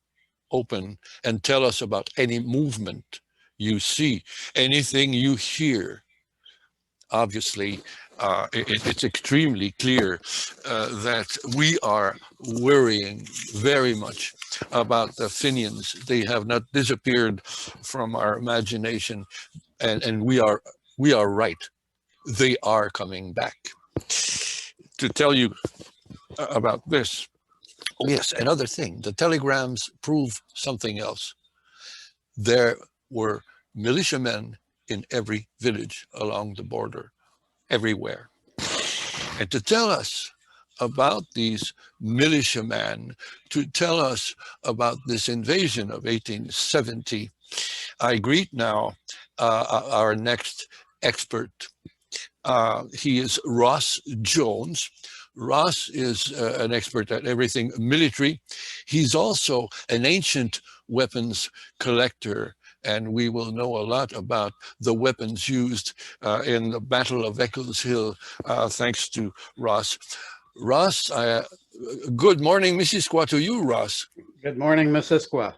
open and tell us about any movement you see, anything you hear. obviously, it's extremely clear that we are worrying very much about the Fenians. They have not disappeared from our imagination, and we are right. They are coming back. To tell you about this, oh yes, another thing, the telegrams prove something else. There were militiamen in every village along the border, everywhere. And to tell us about these militiamen, to tell us about this invasion of 1870, I greet now our next expert. He is Ross Jones. Ross is an expert at everything military. He's also an ancient weapons collector, and we will know a lot about the weapons used in the Battle of Eccles Hill, thanks to Ross. Ross, good morning, Missisquoi to you, Ross. Good morning, Missisquoi.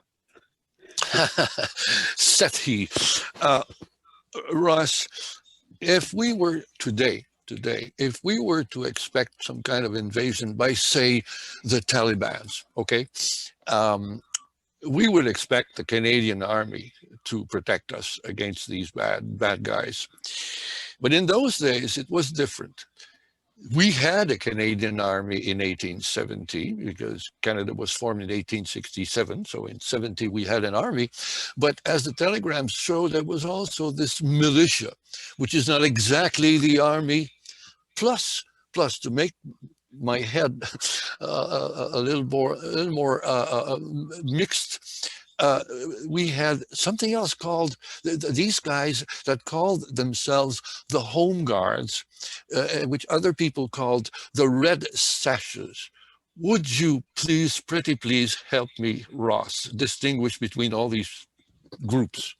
Sethi. Ross, if we were today, if we were to expect some kind of invasion by, say, the Taliban, okay, we would expect the Canadian Army to protect us against these bad guys. But in those days, it was different. We had a Canadian Army in 1870 because Canada was formed in 1867. So in 70, we had an army. But as the telegrams show, there was also this militia, which is not exactly the army. Plus, to make my head a little more mixed, we had something else called, these guys that called themselves the Home Guards, which other people called the Red Sashes. Would you pretty please help me, Ross, distinguish between all these groups?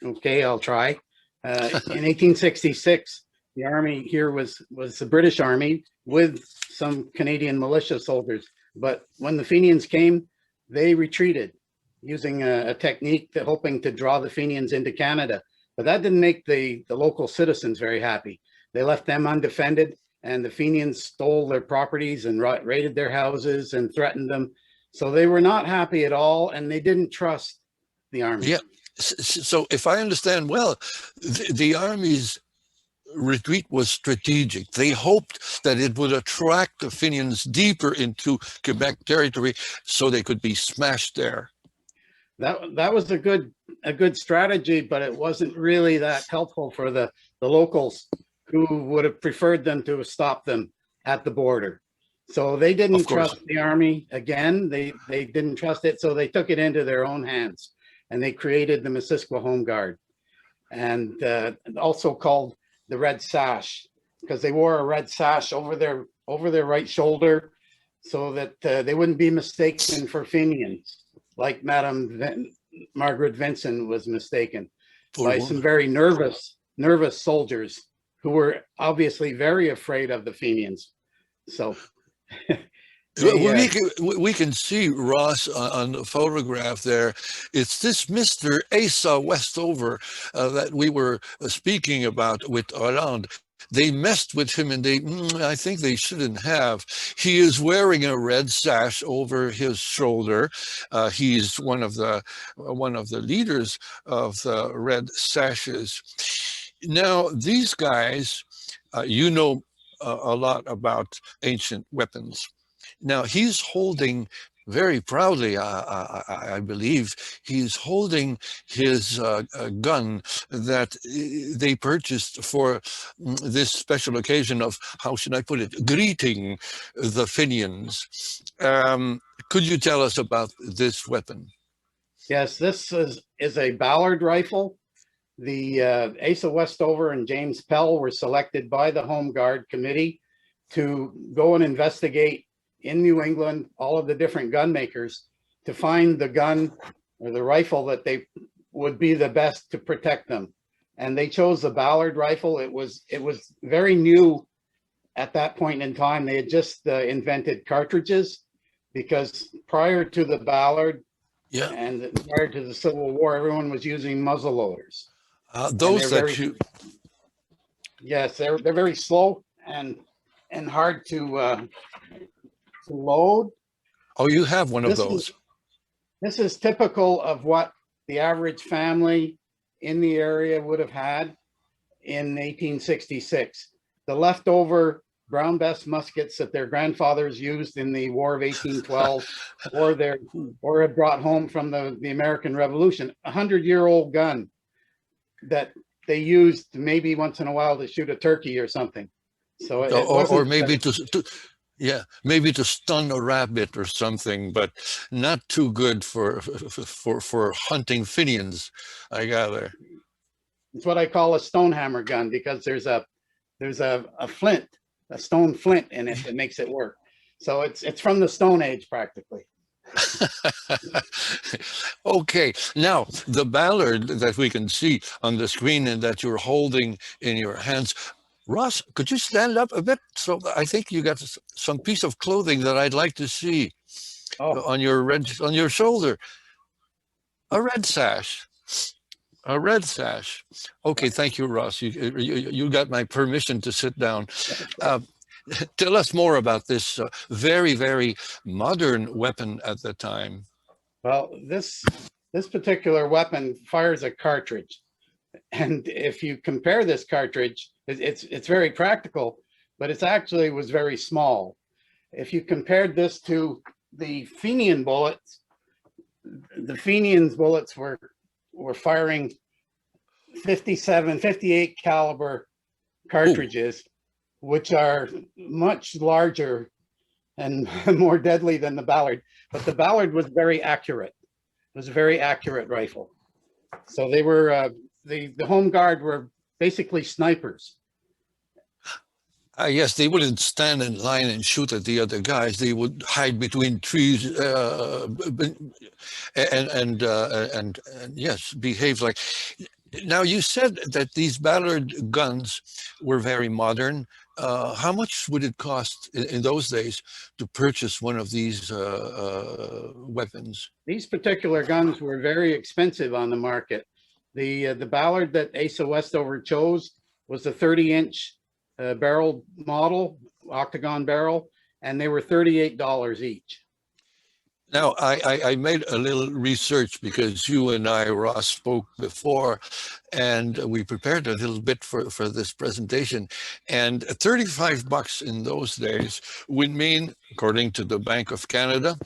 Okay, I'll try. In 1866, the army here was the British Army with some Canadian militia soldiers. But when the Fenians came, they retreated using a technique hoping to draw the Fenians into Canada. But that didn't make the local citizens very happy. They left them undefended, and the Fenians stole their properties and raided their houses and threatened them. So they were not happy at all, and they didn't trust the army. Yeah. So if I understand well, the army's retreat was strategic. They hoped that it would attract the Fenians deeper into Quebec territory so they could be smashed there. That was a good strategy, but it wasn't really that helpful for the locals, who would have preferred them to stop them at the border. So they didn't trust the army again. They didn't trust it, so they took it into their own hands, and they created the Missisquoi Home Guard, and also called the Red Sash, because they wore a red sash over their right shoulder, so that they wouldn't be mistaken for Fenians, like Madame Margaret Vincent was mistaken by some very nervous soldiers who were obviously very afraid of the Fenians. So we can see, Ross, on the photograph there. It's this Mr. Asa Westover that we were speaking about with Hollande. They messed with him, and I think they shouldn't have. He is wearing a red sash over his shoulder. He's one of the leaders of the Red Sashes. Now, these guys, you know a lot about ancient weapons. Now, he's holding very proudly, I believe, he's holding his gun that they purchased for this special occasion of, how should I put it, greeting the Fenians. Could you tell us about this weapon? Yes, this is a Ballard rifle. The Asa Westover and James Pell were selected by the Home Guard Committee to go and investigate in New England all of the different gun makers to find the gun or the rifle that they would be the best to protect them. And they chose the Ballard rifle. It was very new at that point in time. They had just invented cartridges, because prior to the Ballard and prior to the Civil War, everyone was using muzzle loaders. And Those they're that very, you, yes, they're very slow and hard to load. oh, you have one of This those. is this is typical of what the average family in the area would have had in 1866. The leftover brown bess muskets that their grandfathers used in the War of 1812 or had brought home from the American Revolution, 100-year-old gun that they used maybe once in a while to shoot a turkey or something. So it Or wasn't maybe to yeah, maybe to stun a rabbit or something, but not too good for hunting Fenians, I gather. it's what I call a stonehammer gun, because there's a flint, a stone flint in it that makes it work. So it's from the Stone Age practically. Okay, now the ballad that we can see on the screen and that you're holding in your hands, Ross, could you stand up a bit? So I think you got some piece of clothing that I'd like to see Oh, on your shoulder. A red sash. A red sash. Okay, thank you, Ross. You got my permission to sit down. Tell us more about this very, very modern weapon at the time. well, this particular weapon fires a cartridge. And if you compare this cartridge, it's very practical, but it's actually was very small. If you compared this to the Fenian bullets, the Fenians bullets were firing 57, 58 caliber cartridges, which are much larger and more deadly than the Ballard. But the Ballard was very accurate. It was a very accurate rifle. So they were, the Home Guard were basically snipers. Yes, they wouldn't stand in line and shoot at the other guys. They would hide between trees and yes, behave like. Now you said that these Ballard guns were very modern. How much would it cost in those days to purchase one of these weapons? These particular guns were very expensive on the market. The Ballard that Asa Westover chose was a 30-inch barrel model, octagon barrel, and they were $38 each. Now, I made a little research because you and I, Ross, spoke before, and we prepared a little bit for this presentation. And $35 in those days would mean, according to the Bank of Canada,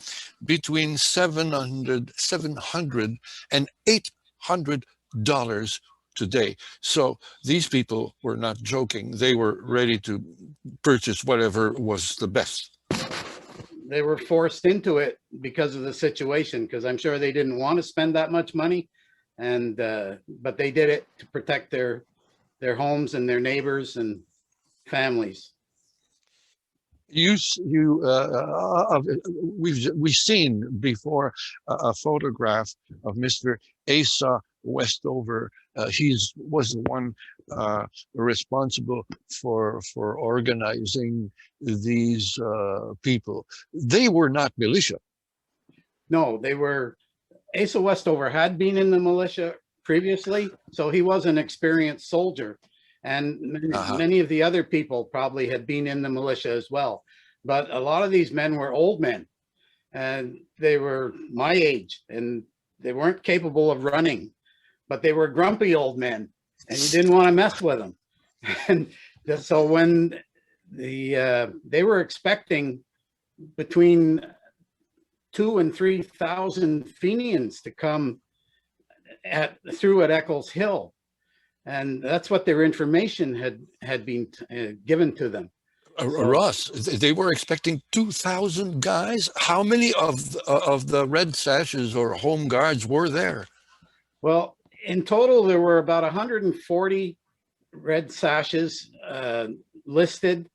between $700 and $800 today. So these people were not joking. They were ready to purchase whatever was the best. They were forced into it because of the situation, because I'm sure they didn't want to spend that much money, and but they did it to protect their homes and their neighbors and families. We've seen before a photograph of Mr. Asa Westover. He was the one responsible for organizing these people. They were not militia. No, they were. Asa Westover had been in the militia previously, so he was an experienced soldier. And many of the other people probably had been in the militia as well. But a lot of these men were old men, and they were my age, and they weren't capable of running, but they were grumpy old men, and you didn't want to mess with them. And so when they were expecting between 2,000 and 3,000 Fenians to come through at Eccles Hill. And that's what their information had been given to them. Ross, they were expecting 2,000 guys. How many of the red sashes or home guards were there? Well, in total, there were about 140 red sashes listed,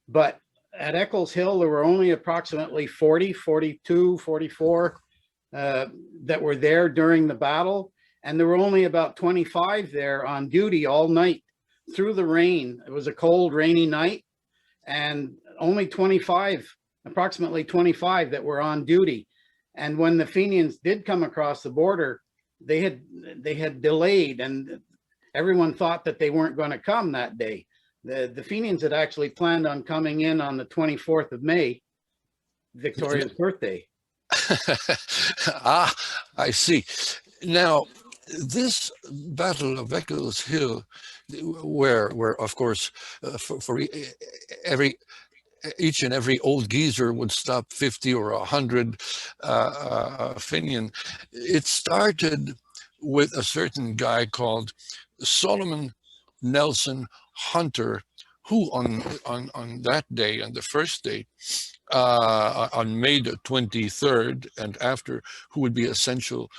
but at Eccles Hill, there were only approximately 40, 42, 44 that were there during the battle. And there were only about 25 there on duty all night through the rain. It was a cold, rainy night, and only 25, approximately 25 that were on duty. And when the Fenians did come across the border, they had delayed, and everyone thought that they weren't going to come that day. The Fenians had actually planned on coming in on the 24th of May, Victoria's birthday. Ah, I see. Now, this Battle of Eccles Hill, where of course, for each and every old geezer would stop 50 or 100 Fenian, it started with a certain guy called Solomon Nelson Hunter, who on that day, on the first day, on May the 23rd and after, who would be essential.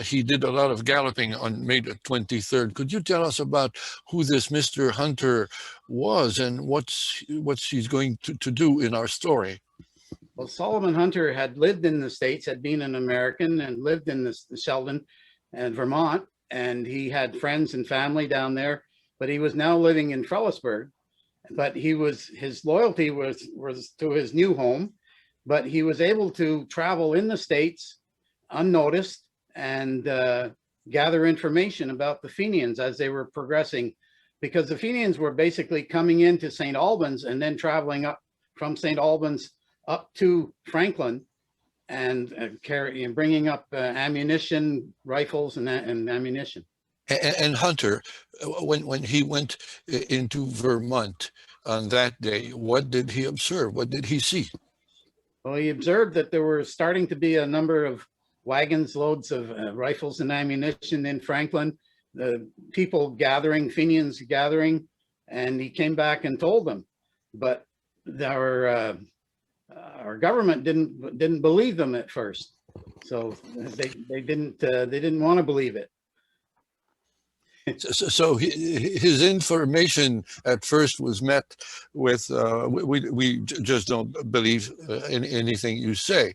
He did a lot of galloping on May the 23rd. Could you tell us about who this Mr. Hunter was and what's he's going to do in our story? Well, Solomon Hunter had lived in the States, had been an American and lived in Sheldon and Vermont, and he had friends and family down there, but he was now living in Frelighsburg. But his loyalty was to his new home, but he was able to travel in the States unnoticed and gather information about the Fenians as they were progressing, because the Fenians were basically coming into St. Albans and then traveling up from St. Albans up to Franklin and bringing up ammunition, rifles and ammunition. And Hunter, when he went into Vermont on that day, what did he observe? What did he see? Well, he observed that there were starting to be a number of wagons, loads of rifles and ammunition in Franklin, the people gathering, Fenians gathering, and he came back and told them. But our government didn't believe them at first, so they didn't want to believe it. So his information at first was met with, we just don't believe in anything you say.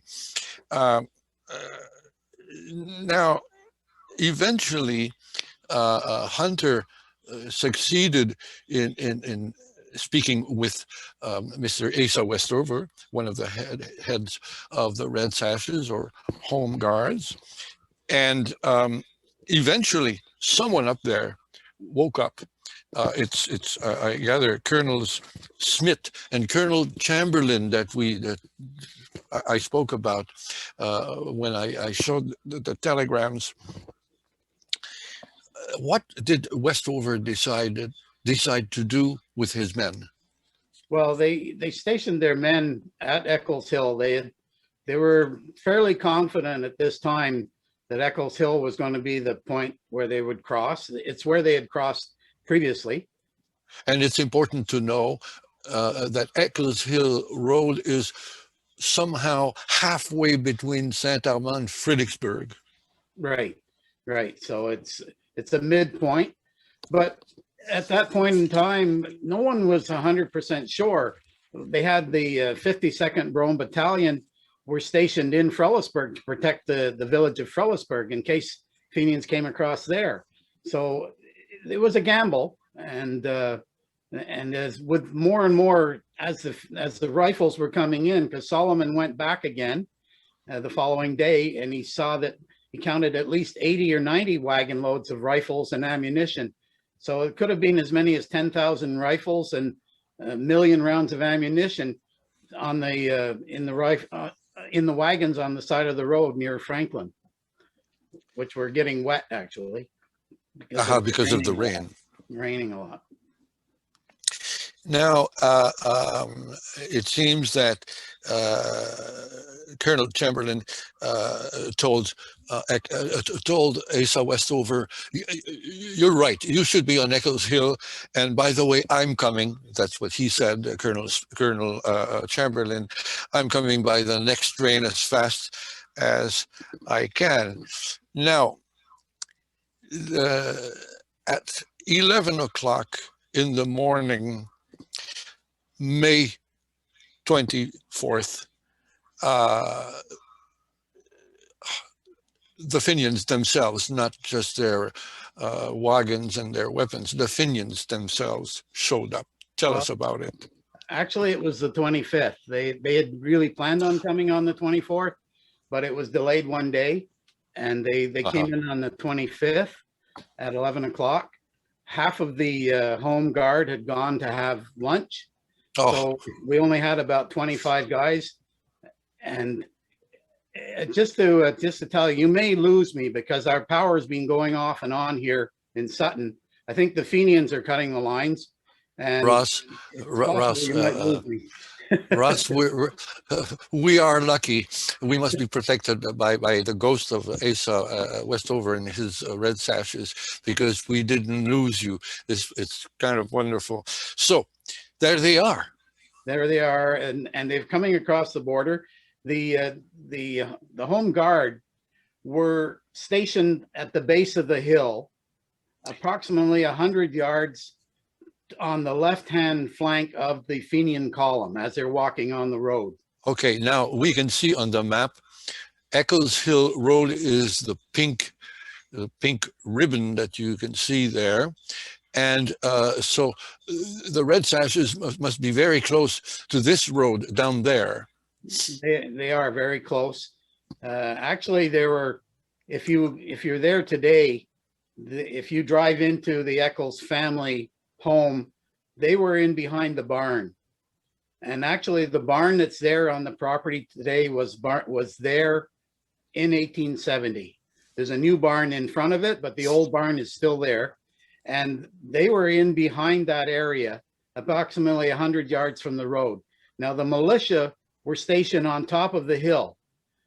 Now, eventually, Hunter succeeded in speaking with Mr. Asa Westover, one of the heads of the Red Sashes or Home Guards, and eventually someone up there woke up. It's I gather Colonels Smith and Colonel Chamberlain that I spoke about when I showed the telegrams. What did Westover decide to do with his men? Well, they stationed their men at Eccles Hill. They were fairly confident at this time that Eccles Hill was going to be the point where they would cross. It's where they had crossed previously. And it's important to know that Eccles Hill Road is somehow halfway between Saint-Armand and Fredericksburg. Right. So it's a midpoint. But at that point in time, no one was 100% sure. They had the 52nd Brome Battalion were stationed in Frelighsburg to protect the village of Frelighsburg in case Fenians came across there. So it was a gamble, and as with more and more as the rifles were coming in, because Solomon went back again the following day, and he saw that he counted at least 80 or 90 wagon loads of rifles and ammunition. So it could have been as many as 10,000 rifles and 1 million rounds of ammunition on the in the wagons on the side of the road near Franklin, which were getting wet actually because of the rain. Raining a lot. Now, it seems that Colonel Chamberlain told Asa Westover, "You're right. You should be on Eccles Hill. And by the way, I'm coming." That's what he said, Colonel Chamberlain. "I'm coming by the next train as fast as I can." Now, at 11 o'clock in the morning, May 24th, the Fenians themselves, not just their wagons and their weapons, the Fenians themselves showed up. Tell us about it. Actually, it was the 25th. They had really planned on coming on the 24th, but it was delayed one day, and they came in on the 25th at 11 o'clock. half of the home guard had gone to have lunch. Oh, So we only had about 25 guys. And just to tell you, you may lose me because our power has been going off and on here in Sutton. I think the Fenians are cutting the lines. And Ross, it's Ro- possible Ross, you might lose me. Ross, we are lucky. We must be protected by the ghost of Asa Westover and his red sashes, because we didn't lose you. It's kind of wonderful. So there they are. There they are, and they're coming across the border. The home guard were stationed at the base of the hill, approximately 100 yards on the left-hand flank of the Fenian column as they're walking on the road. Okay, now we can see on the map, Eccles Hill Road is the pink ribbon that you can see there. And so the red sashes must be very close to this road down there. They are very close. Actually, there were, if you're there today, if you drive into the Eccles family home, they were in behind the barn. And actually, the barn that's there on the property today was there in 1870. There's a new barn in front of it, but the old barn is still there. And they were in behind that area, approximately 100 yards from the road. Now, the militia were stationed on top of the hill,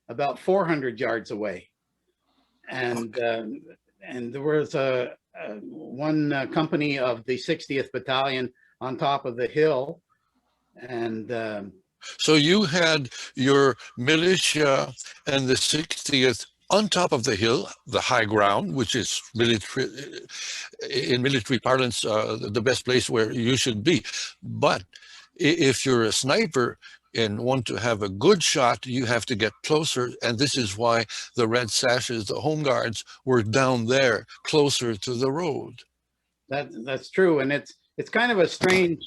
about 400 yards away. And there was one company of the 60th Battalion on top of the hill. And so you had your militia and the 60th on top of the hill, the high ground, which is military, in military parlance, the best place where you should be. But if you're a sniper and want to have a good shot, you have to get closer. And this is why the red sashes, the home guards, were down there, closer to the road. That's true. And it's kind of a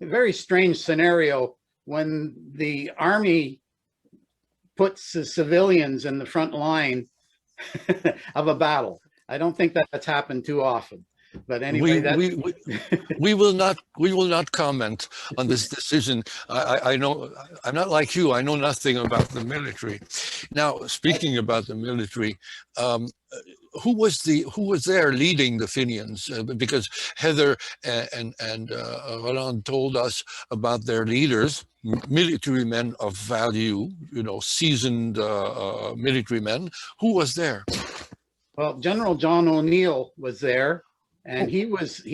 very strange scenario when the army puts the civilians in the front line of a battle. I don't think that's happened too often. But anyway, we will not comment on this decision. I know I'm not like you. I know nothing about the military. Now, speaking about the military, who was there leading the Fenians? Because Heather and Roland told us about their leaders, military men of value, seasoned military men. Who was there? Well, General John O'Neill was there. And he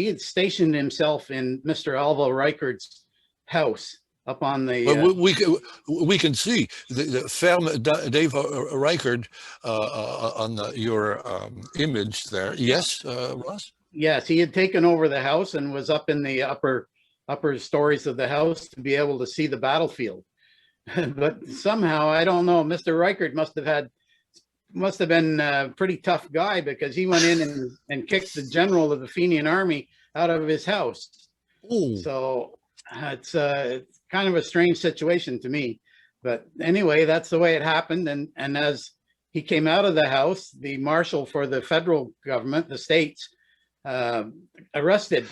had stationed himself in Mr. Alva Reichard's house up on the. Well, we can see the Ferme Dave Reichard on your image there. Yes, Ross. Yes, he had taken over the house and was up in the upper stories of the house to be able to see the battlefield. But somehow, I don't know, Mr. Reichard must have been a pretty tough guy, because he went in and kicked the general of the Fenian army out of his house. Ooh. So it's kind of a strange situation to me. But anyway, that's the way it happened. And as he came out of the house, the marshal for the federal government, the states, arrested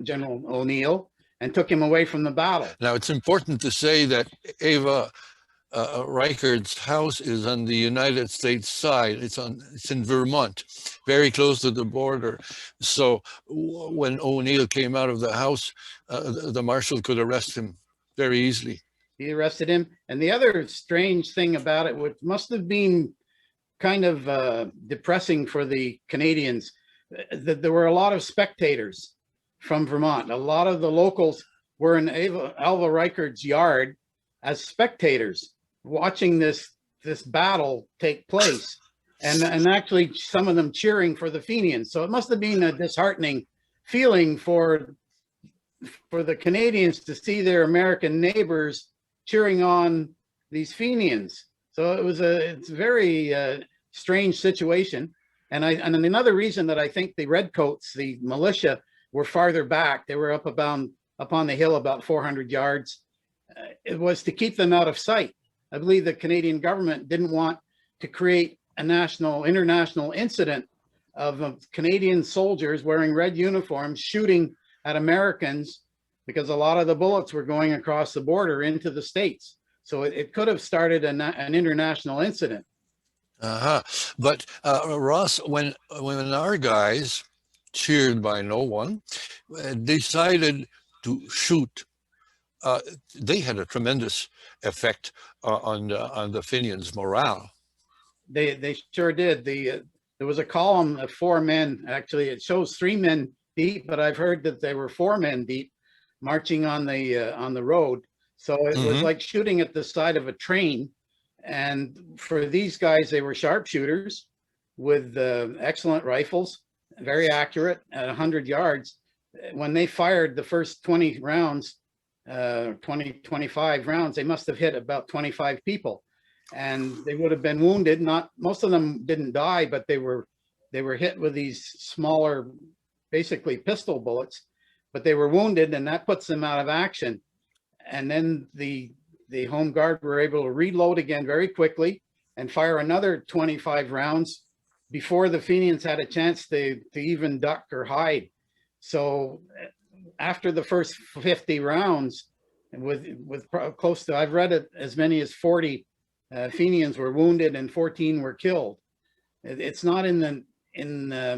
General O'Neill and took him away from the battle. Now, it's important to say that Ava Reichard's house is on the United States side. It's in Vermont, very close to the border. So when O'Neill came out of the house, the marshal could arrest him very easily. He arrested him. And the other strange thing about it, which must have been kind of depressing for the Canadians, that there were a lot of spectators from Vermont. A lot of the locals were in Alva Reichard's yard as spectators, watching this battle take place, and actually some of them cheering for the Fenians. So it must have been a disheartening feeling for the Canadians to see their American neighbors cheering on these Fenians. So it's a very strange situation. And another reason that I think the Redcoats, the militia, were farther back, they were up on the hill about 400 yards, it was to keep them out of sight. I believe the Canadian government didn't want to create a international incident of Canadian soldiers wearing red uniforms shooting at Americans, because a lot of the bullets were going across the border into the States. So it could have started an international incident. Uh-huh. But Ross, when our guys, cheered by no one, decided to shoot, they had a tremendous effect on the Fenians' morale. They sure did. There was a column of 4 men. Actually, it shows 3 men deep, but I've heard that they were 4 men deep marching on the road. So it was like shooting at the side of a train. And for these guys, they were sharpshooters with excellent rifles, very accurate at 100 yards. When they fired the first 20 rounds, 25 rounds, they must have hit about 25 people. And they would have been wounded. Not most of them didn't die, but they were hit with these smaller, basically pistol bullets, but they were wounded, and that puts them out of action. And then the Home Guard were able to reload again very quickly and fire another 25 rounds before the Fenians had a chance to even duck or hide. So after the first 50 rounds, with close to, I've read it, as many as 40 Fenians were wounded and 14 were killed. It's not in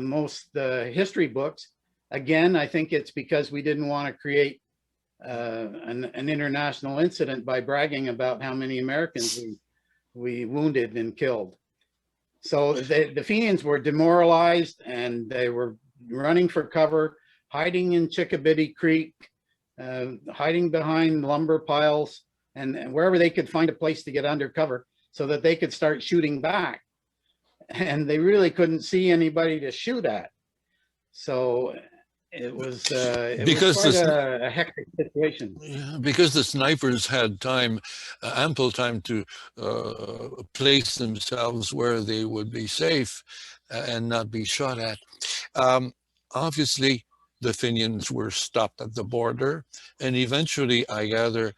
most history books. Again, I think it's because we didn't want to create an international incident by bragging about how many Americans we wounded and killed. So the Fenians were demoralized, and they were running for cover, hiding in Chickabiddy Creek, hiding behind lumber piles, and wherever they could find a place to get under cover so that they could start shooting back. And they really couldn't see anybody to shoot at. So it was quite a hectic situation. Yeah, because the snipers had ample time to place themselves where they would be safe and not be shot at. Obviously, the Fenians were stopped at the border, and eventually, I gather,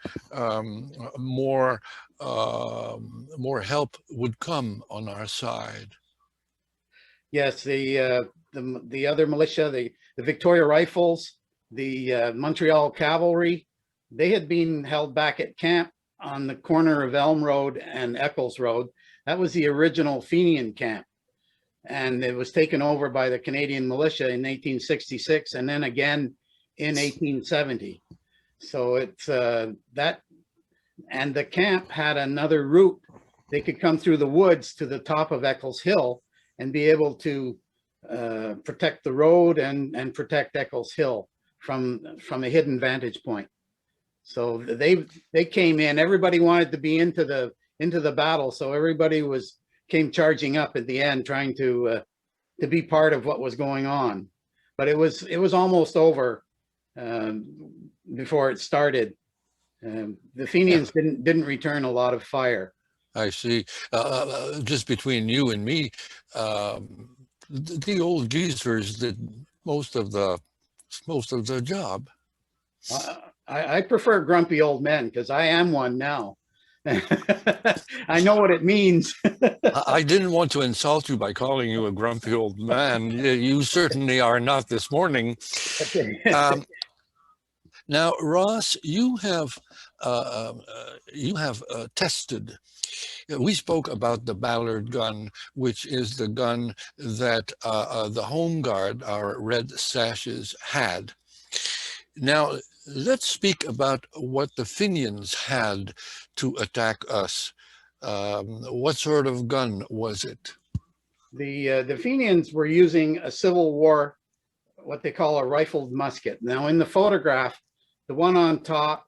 more help would come on our side. Yes, the other militia, the Victoria Rifles, the Montreal Cavalry, they had been held back at camp on the corner of Elm Road and Eccles Road. That was the original Fenian camp. And it was taken over by the Canadian militia in 1866 and then again in 1870. So it's that, and the camp had another route. They could come through the woods to the top of Eccles Hill and be able to protect the road and protect Eccles Hill from a hidden vantage point. So they came in. Everybody wanted to be into the battle, so everybody came charging up at the end, trying to be part of what was going on. But it was almost over before it started. The Fenians didn't return a lot of fire. I see. Just between you and me, the old geezers did most of the job. I prefer grumpy old men, because I am one now. I know what it means. I didn't want to insult you by calling you a grumpy old man. You certainly are not this morning. Now, Ross, you have tested. We spoke about the Ballard gun, which is the gun that the Home Guard, our red sashes, had. Now, let's speak about what the Fenians had to attack us. What sort of gun was it? The Fenians were using a Civil War, what they call a rifled musket. Now, in the photograph, the one on top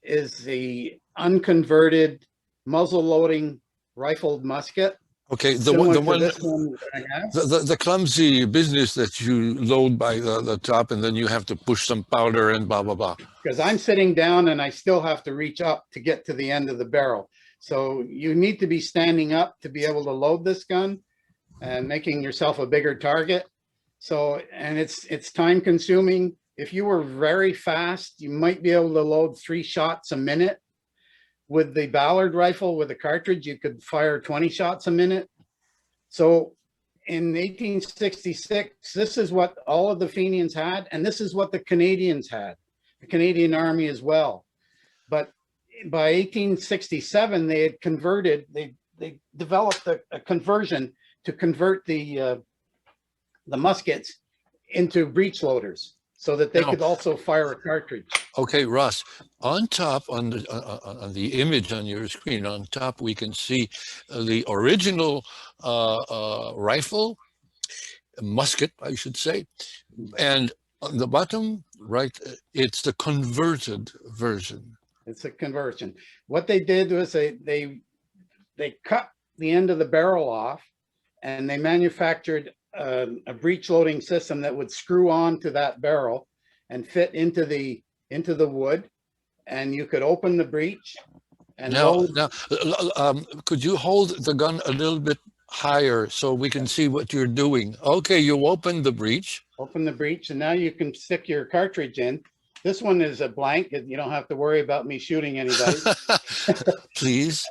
is the unconverted muzzle-loading rifled musket. Okay, the clumsy business that you load by the top, and then you have to push some powder and blah, blah, blah. Because I'm sitting down and I still have to reach up to get to the end of the barrel. So you need to be standing up to be able to load this gun and making yourself a bigger target. So, and it's time consuming. If you were very fast, you might be able to load 3 shots a minute. With the Ballard rifle, with a cartridge, you could fire 20 shots a minute. So in 1866, this is what all of the Fenians had, and this is what the Canadians had, the Canadian Army as well. But by 1867, they had converted, they developed a conversion to convert the muskets into breech loaders so that they could also fire a cartridge. Okay, Ross, on top, on the image on your screen, on top we can see the original rifle, musket, I should say, and on the bottom, right, it's the converted version. It's a conversion. What they did was they cut the end of the barrel off, and they manufactured a breech loading system that would screw on to that barrel and fit into the wood, and you could open the breech. And now, could you hold the gun a little bit higher so we can see what you're doing? Okay, you open the breech. Open the breech, and now you can stick your cartridge in. This one is a blank. You don't have to worry about me shooting anybody. Please.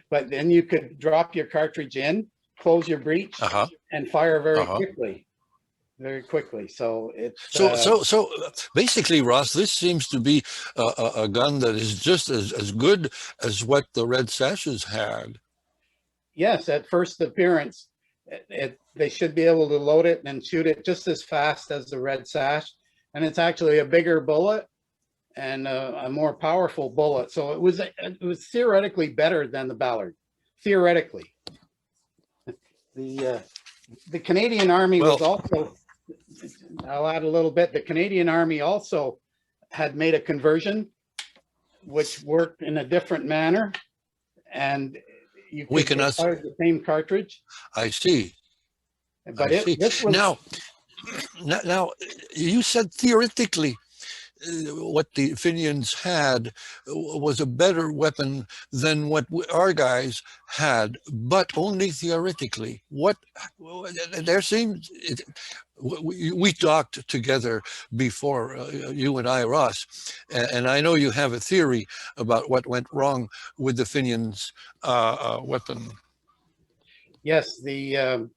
But then you could drop your cartridge in, close your breech, and fire very quickly. Very quickly. So it's so basically, Ross, this seems to be a gun that is just as good as what the Red Sashes had. Yes, at first appearance, they should be able to load it and shoot it just as fast as the Red Sash, and it's actually a bigger bullet and a more powerful bullet. So it was theoretically better than the Ballard, theoretically. The Canadian Army was also, I'll add a little bit, the Canadian Army also had made a conversion which worked in a different manner, and you could fire the same cartridge. I see. But this was... Now, you said theoretically what the Fenians had was a better weapon than what our guys had, but only theoretically. There seems, we talked together before, you and I, Ross, and I know you have a theory about what went wrong with the Fenians' weapon. Yes, over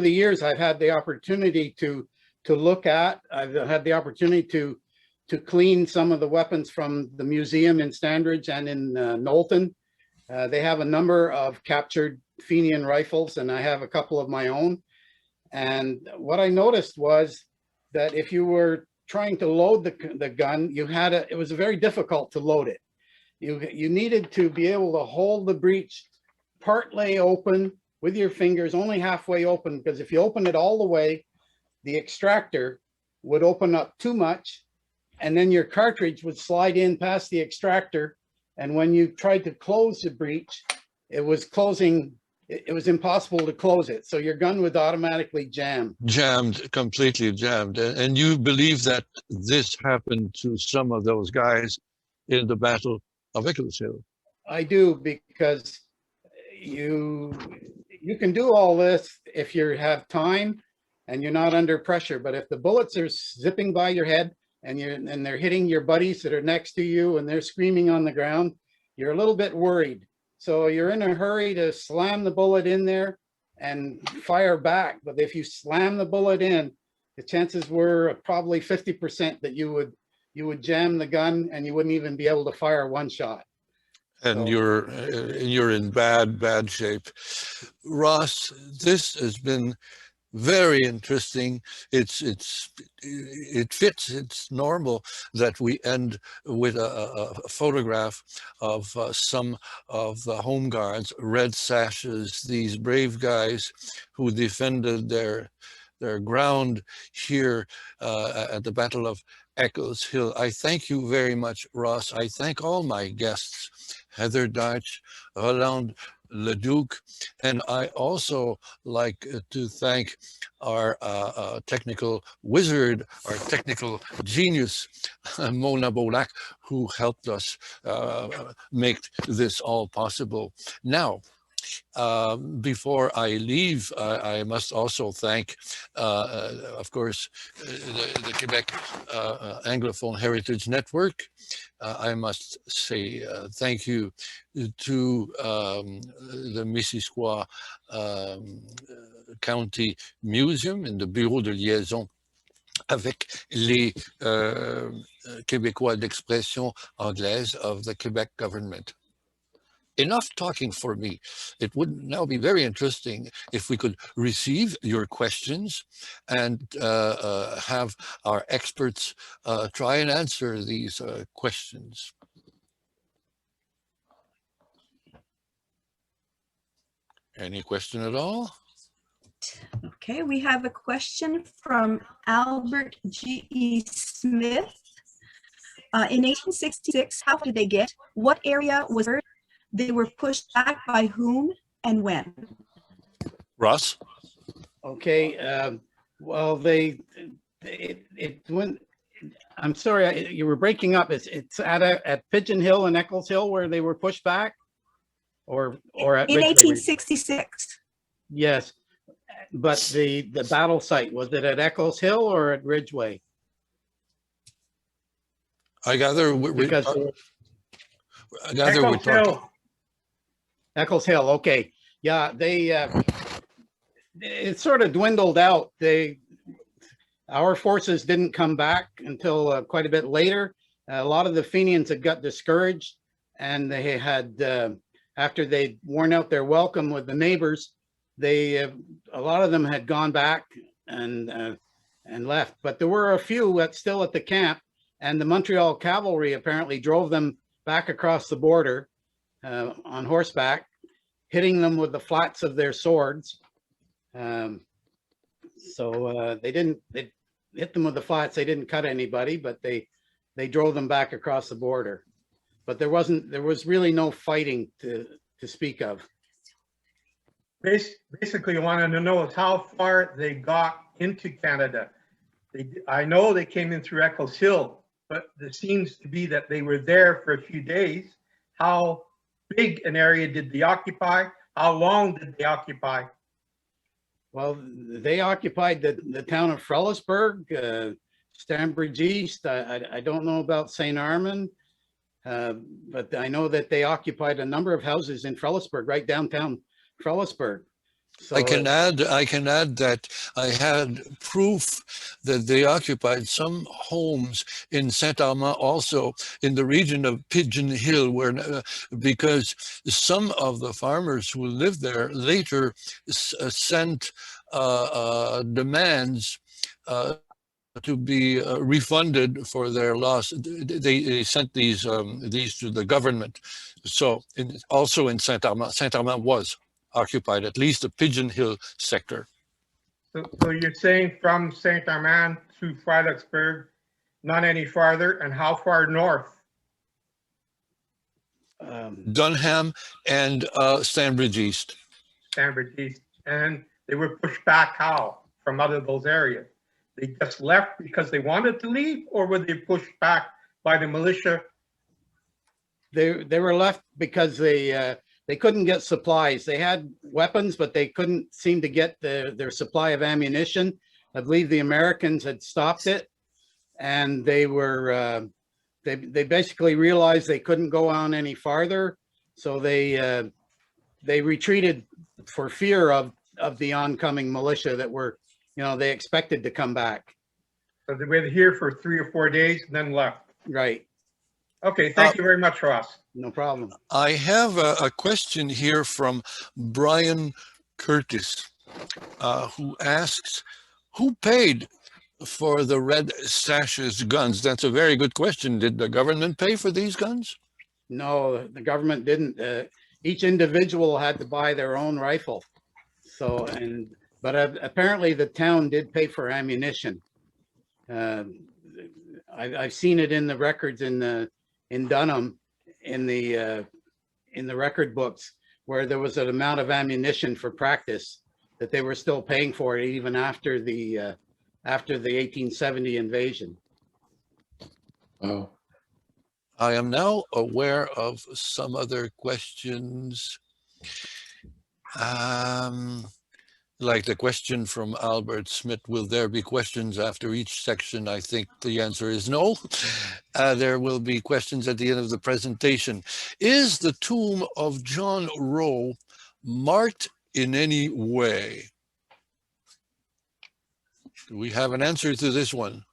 the years, I've had the opportunity to look at, I've had the opportunity to clean some of the weapons from the museum in Standridge and in Knowlton. They have a number of captured Fenian rifles, and I have a couple of my own. And what I noticed was that if you were trying to load the gun, it was very difficult to load it. You needed to be able to hold the breech partly open with your fingers, only halfway open, because if you open it all the way, the extractor would open up too much, and then your cartridge would slide in past the extractor. And when you tried to close the breech, it was impossible to close it. So your gun would automatically jam. Completely jammed. And you believe that this happened to some of those guys in the Battle of Eccles? I do, because you can do all this if you have time and you're not under pressure. But if the bullets are zipping by your head and they're hitting your buddies that are next to you and they're screaming on the ground, you're a little bit worried. So you're in a hurry to slam the bullet in there and fire back. But if you slam the bullet in, the chances were probably 50% that you would jam the gun and you wouldn't even be able to fire one shot. And you're in bad shape. Ross, this has been very interesting. It fits. It's normal that we end with a photograph of some of the Home Guards, Red Sashes, these brave guys who defended their ground here at the Battle of Eccles Hill. I thank you very much, Ross. I thank all my guests, Heather Deitch, Roland Leduc, and I also like to thank our technical wizard, our technical genius, Mona Bolak, who helped us make this all possible. Now, Before I leave, I must also thank, of course, the Quebec Anglophone Heritage Network. I must say thank you to the Missisquoi County Museum and the Bureau de Liaison avec les Québécois d'expression anglaise of the Quebec government. Enough talking for me. It would now be very interesting if we could receive your questions and have our experts try and answer these questions. Any question at all? Okay, we have a question from Albert G.E. Smith. In 1866, how did they get? What area was hurt? They were pushed back by whom and when? Ross? Okay, well, it went, I'm sorry, you were breaking up. It's at Pigeon Hill and Eccles Hill where they were pushed back? Or at In Ridgeway? 1866. Yes, but the battle site, was it at Eccles Hill or at Ridgeway? I gather Because we're talking. Eccles Hill, okay. Yeah, it sort of dwindled out. Our forces didn't come back until quite a bit later. A lot of the Fenians had got discouraged, and they had, after they'd worn out their welcome with the neighbors, a lot of them had gone back and left. But there were a few still at the camp, and the Montreal cavalry apparently drove them back across the border on horseback, hitting them with the flats of their swords. So they hit them with the flats. They didn't cut anybody, but they drove them back across the border. But there was really no fighting to speak of. Basically, I wanted to know is how far they got into Canada. I know they came in through Eccles Hill, but there seems to be that they were there for a few days. How big an area did they occupy? How long did they occupy? Well, they occupied the town of Frellisburg, Stanbridge East. I don't know about St. Armand, but I know that they occupied a number of houses in Frellisburg, right downtown Frellisburg. So I can add that I had proof that they occupied some homes in Saint Armand, also in the region of Pigeon Hill, where because some of the farmers who lived there later sent demands to be refunded for their loss. They sent these to the government. So also in Saint Armand was occupied, at least the Pigeon Hill sector. So you're saying from Saint Armand to Fredericksburg, not any farther, and how far north? Dunham and Stanbridge East. Stanbridge East. And they were pushed back how from out of those areas? They just left because they wanted to leave, or were they pushed back by the militia? They were left because they couldn't get supplies. They had weapons, but they couldn't seem to get their supply of ammunition. I believe the Americans had stopped it, and they were they basically realized they couldn't go on any farther, so they retreated for fear of the oncoming militia that were, they expected to come back. So they were here for 3 or 4 days and then left. Right. Okay, thank you very much, Ross. No problem. I have a question here from Brian Curtis, who asks, who paid for the Red Sashes guns? That's a very good question. Did the government pay for these guns? No, the government didn't. Each individual had to buy their own rifle. So, but apparently the town did pay for ammunition. I've seen it in the records in Dunham, in the record books, where there was an amount of ammunition for practice that they were still paying for it even after the 1870 invasion. Oh, I am now aware of some other questions. Like the question from Albert Smith, will there be questions after each section? I think the answer is no. There will be questions at the end of the presentation. Is the tomb of John Roe marked in any way? Do we have an answer to this one?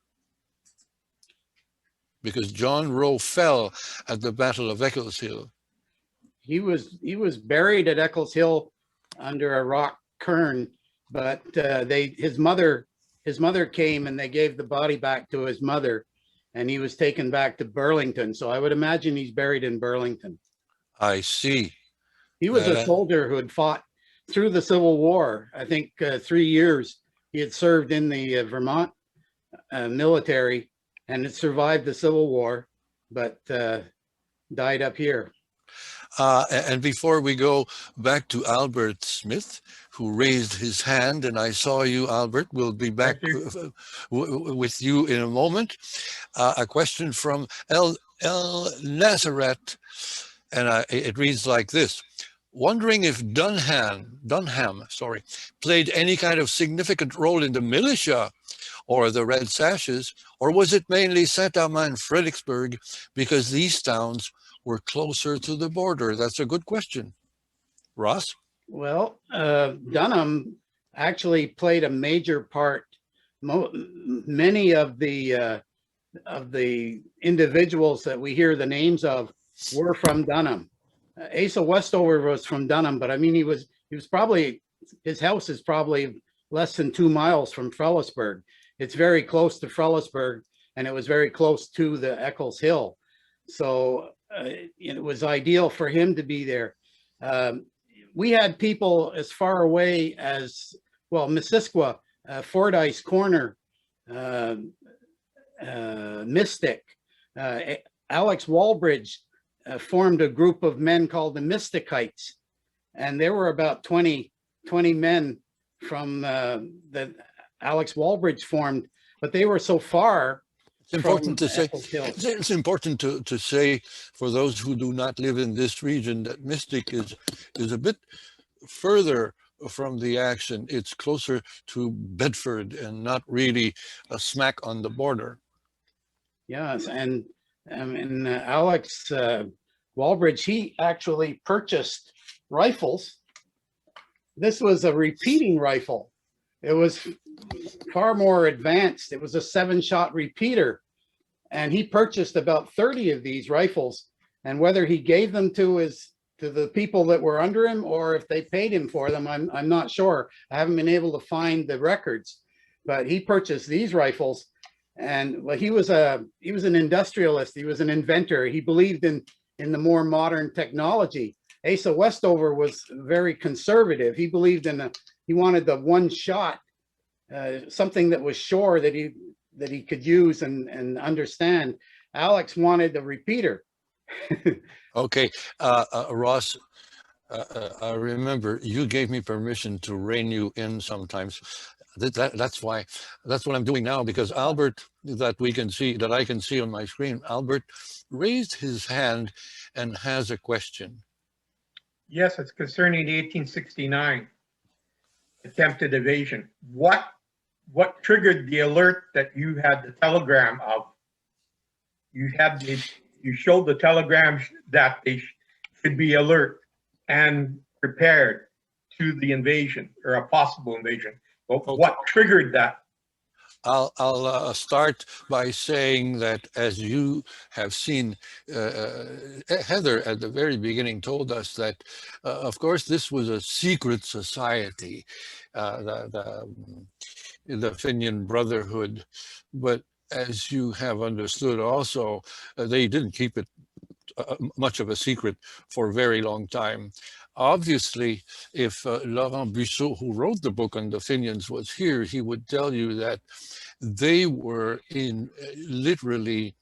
Because John Roe fell at the Battle of Eccles Hill. He was buried at Eccles Hill under a rock cairn, but his mother came and they gave the body back to his mother, and he was taken back to Burlington. So I would imagine he's buried in Burlington. I see. He was a soldier who had fought through the Civil War. I think 3 years he had served in the Vermont military and had survived the Civil War, but died up here. And before we go back to Albert Smith, who raised his hand, and I saw you, Albert, we'll be back with you in a moment. A question from El Nazareth, and it reads like this. Wondering if Dunham, played any kind of significant role in the militia or the Red Sashes, or was it mainly Saint-Amand and Fredericksburg because these towns were closer to the border? That's a good question. Ross? Well, Dunham actually played a major part. Many of the individuals that we hear the names of were from Dunham. Asa Westover was from Dunham, but I mean, he was probably, his house is probably less than 2 miles from Frellisburg. It's very close to Frellisburg, and it was very close to the Eccles Hill. So it was ideal for him to be there. We had people as far away as, well, Missisquoi, Fordyce Corner, Mystic, Alex Walbridge formed a group of men called the Mystikites. And there were about 20 men from that Alex Walbridge formed, but they were so far. It's important to say, it's important to say for those who do not live in this region that Mystic is a bit further from the action. It's closer to Bedford and not really a smack on the border. Yes, and Alex Walbridge, he actually purchased rifles. This was a repeating rifle. It was far more advanced. It was a 7-shot repeater, and he purchased about 30 of these rifles. And whether he gave them to the people that were under him or if they paid him for them, I'm not sure. I haven't been able to find the records, but he purchased these rifles. And well, he was an industrialist. He was an inventor. He believed in the more modern technology. Asa Westover was very conservative. He believed he wanted the one shot, something that was sure that he could use and understand. Alex wanted the repeater. Okay, Ross, I remember you gave me permission to rein you in sometimes. That's what I'm doing now, because Albert, that I can see on my screen, Albert raised his hand and has a question. Yes, it's concerning the 1869 attempted evasion. What triggered the alert that you had the telegram of? You showed the telegram that they should be alert and prepared to the invasion or a possible invasion. But what triggered that? I'll start by saying that, as you have seen, Heather at the very beginning told us that, of course, this was a secret society, the Fenian Brotherhood, but as you have understood also, they didn't keep it much of a secret for a very long time. Obviously, if Laurent Busseau, who wrote the book on the Fenians, was here, he would tell you that they were literally,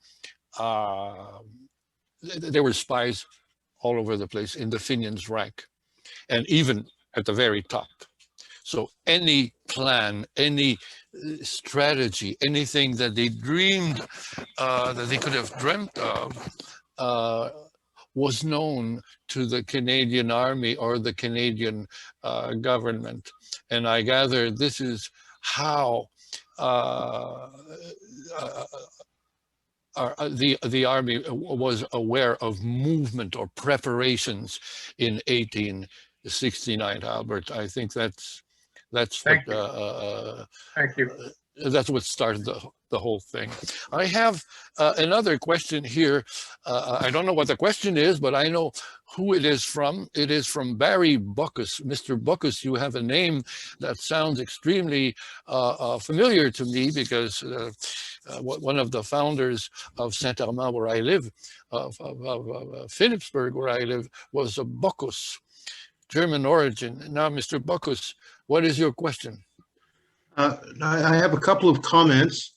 there were spies all over the place in the Fenians' rank, and even at the very top. So any plan, any strategy, anything that they dreamed, that they could have dreamt of, was known to the Canadian Army or the Canadian government. And I gather this is how the Army was aware of movement or preparations in 1869. Albert, I think that's Thank you. what Thank you. that's what started the whole thing. I have another question here. I don't know what the question is, but I know who it is from. It is from Barry Buckus. Mr. Buckus, you have a name that sounds extremely familiar to me because one of the founders of Saint-Armand, where I live, of Philipsburg, where I live, was a Buckus, German origin. Now, Mr. Buckus, what is your question? I have a couple of comments.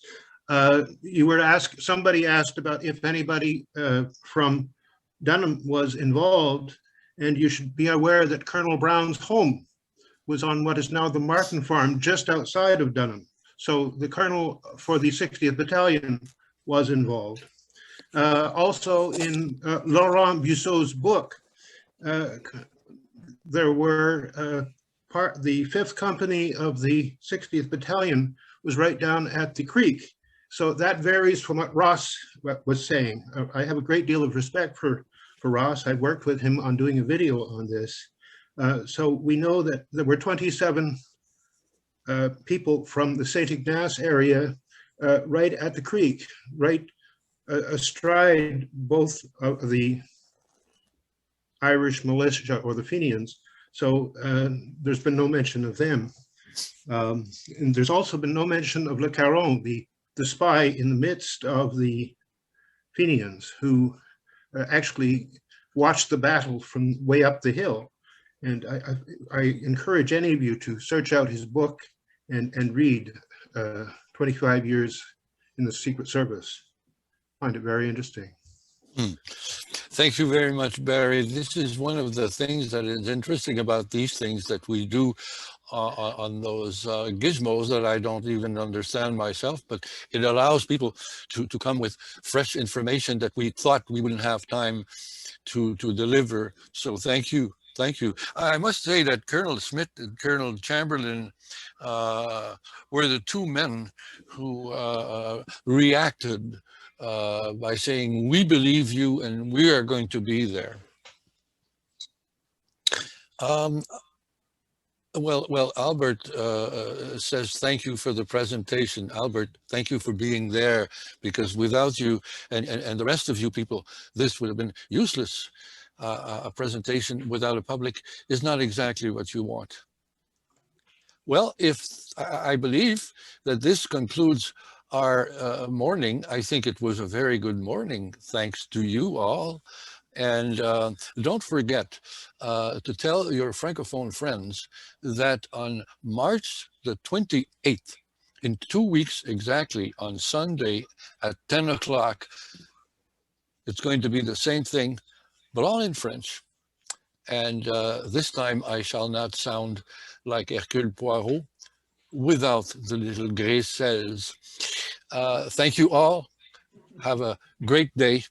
Somebody asked about if anybody from Dunham was involved, and you should be aware that Colonel Brown's home was on what is now the Martin Farm, just outside of Dunham. So the colonel for the 60th Battalion was involved. Also in Laurent Busseau's book, there were the 5th Company of the 60th Battalion was right down at the creek. So that varies from what Ross was saying. I have a great deal of respect for Ross. I worked with him on doing a video on this. So we know that there were 27 people from the St. Ignace area right at the creek, right astride both of the Irish militia or the Fenians. So there's been no mention of them. And there's also been no mention of Le Caron, the spy in the midst of the Fenians, who actually watched the battle from way up the hill. And I encourage any of you to search out his book and read 25 Years in the Secret Service. I find it very interesting. Thank you very much, Barry. This is one of the things that is interesting about these things that we do on those gizmos that I don't even understand myself, but it allows people to come with fresh information that we thought we wouldn't have time to deliver. So thank you. Thank you. I must say that Colonel Smith and Colonel Chamberlain were the two men who reacted by saying, "We believe you and we are going to be there." Well, Albert says thank you for the presentation. Albert, thank you for being there, because without you and the rest of you people, this would have been useless. A presentation without a public is not exactly what you want. Well, I believe that this concludes our morning. I think it was a very good morning, thanks to you all. And don't forget to tell your Francophone friends that on March the 28th, in 2 weeks exactly, on Sunday at 10 o'clock, it's going to be the same thing, but all in French. And this time I shall not sound like Hercule Poirot without the little gray cells. Thank you all. Have a great day.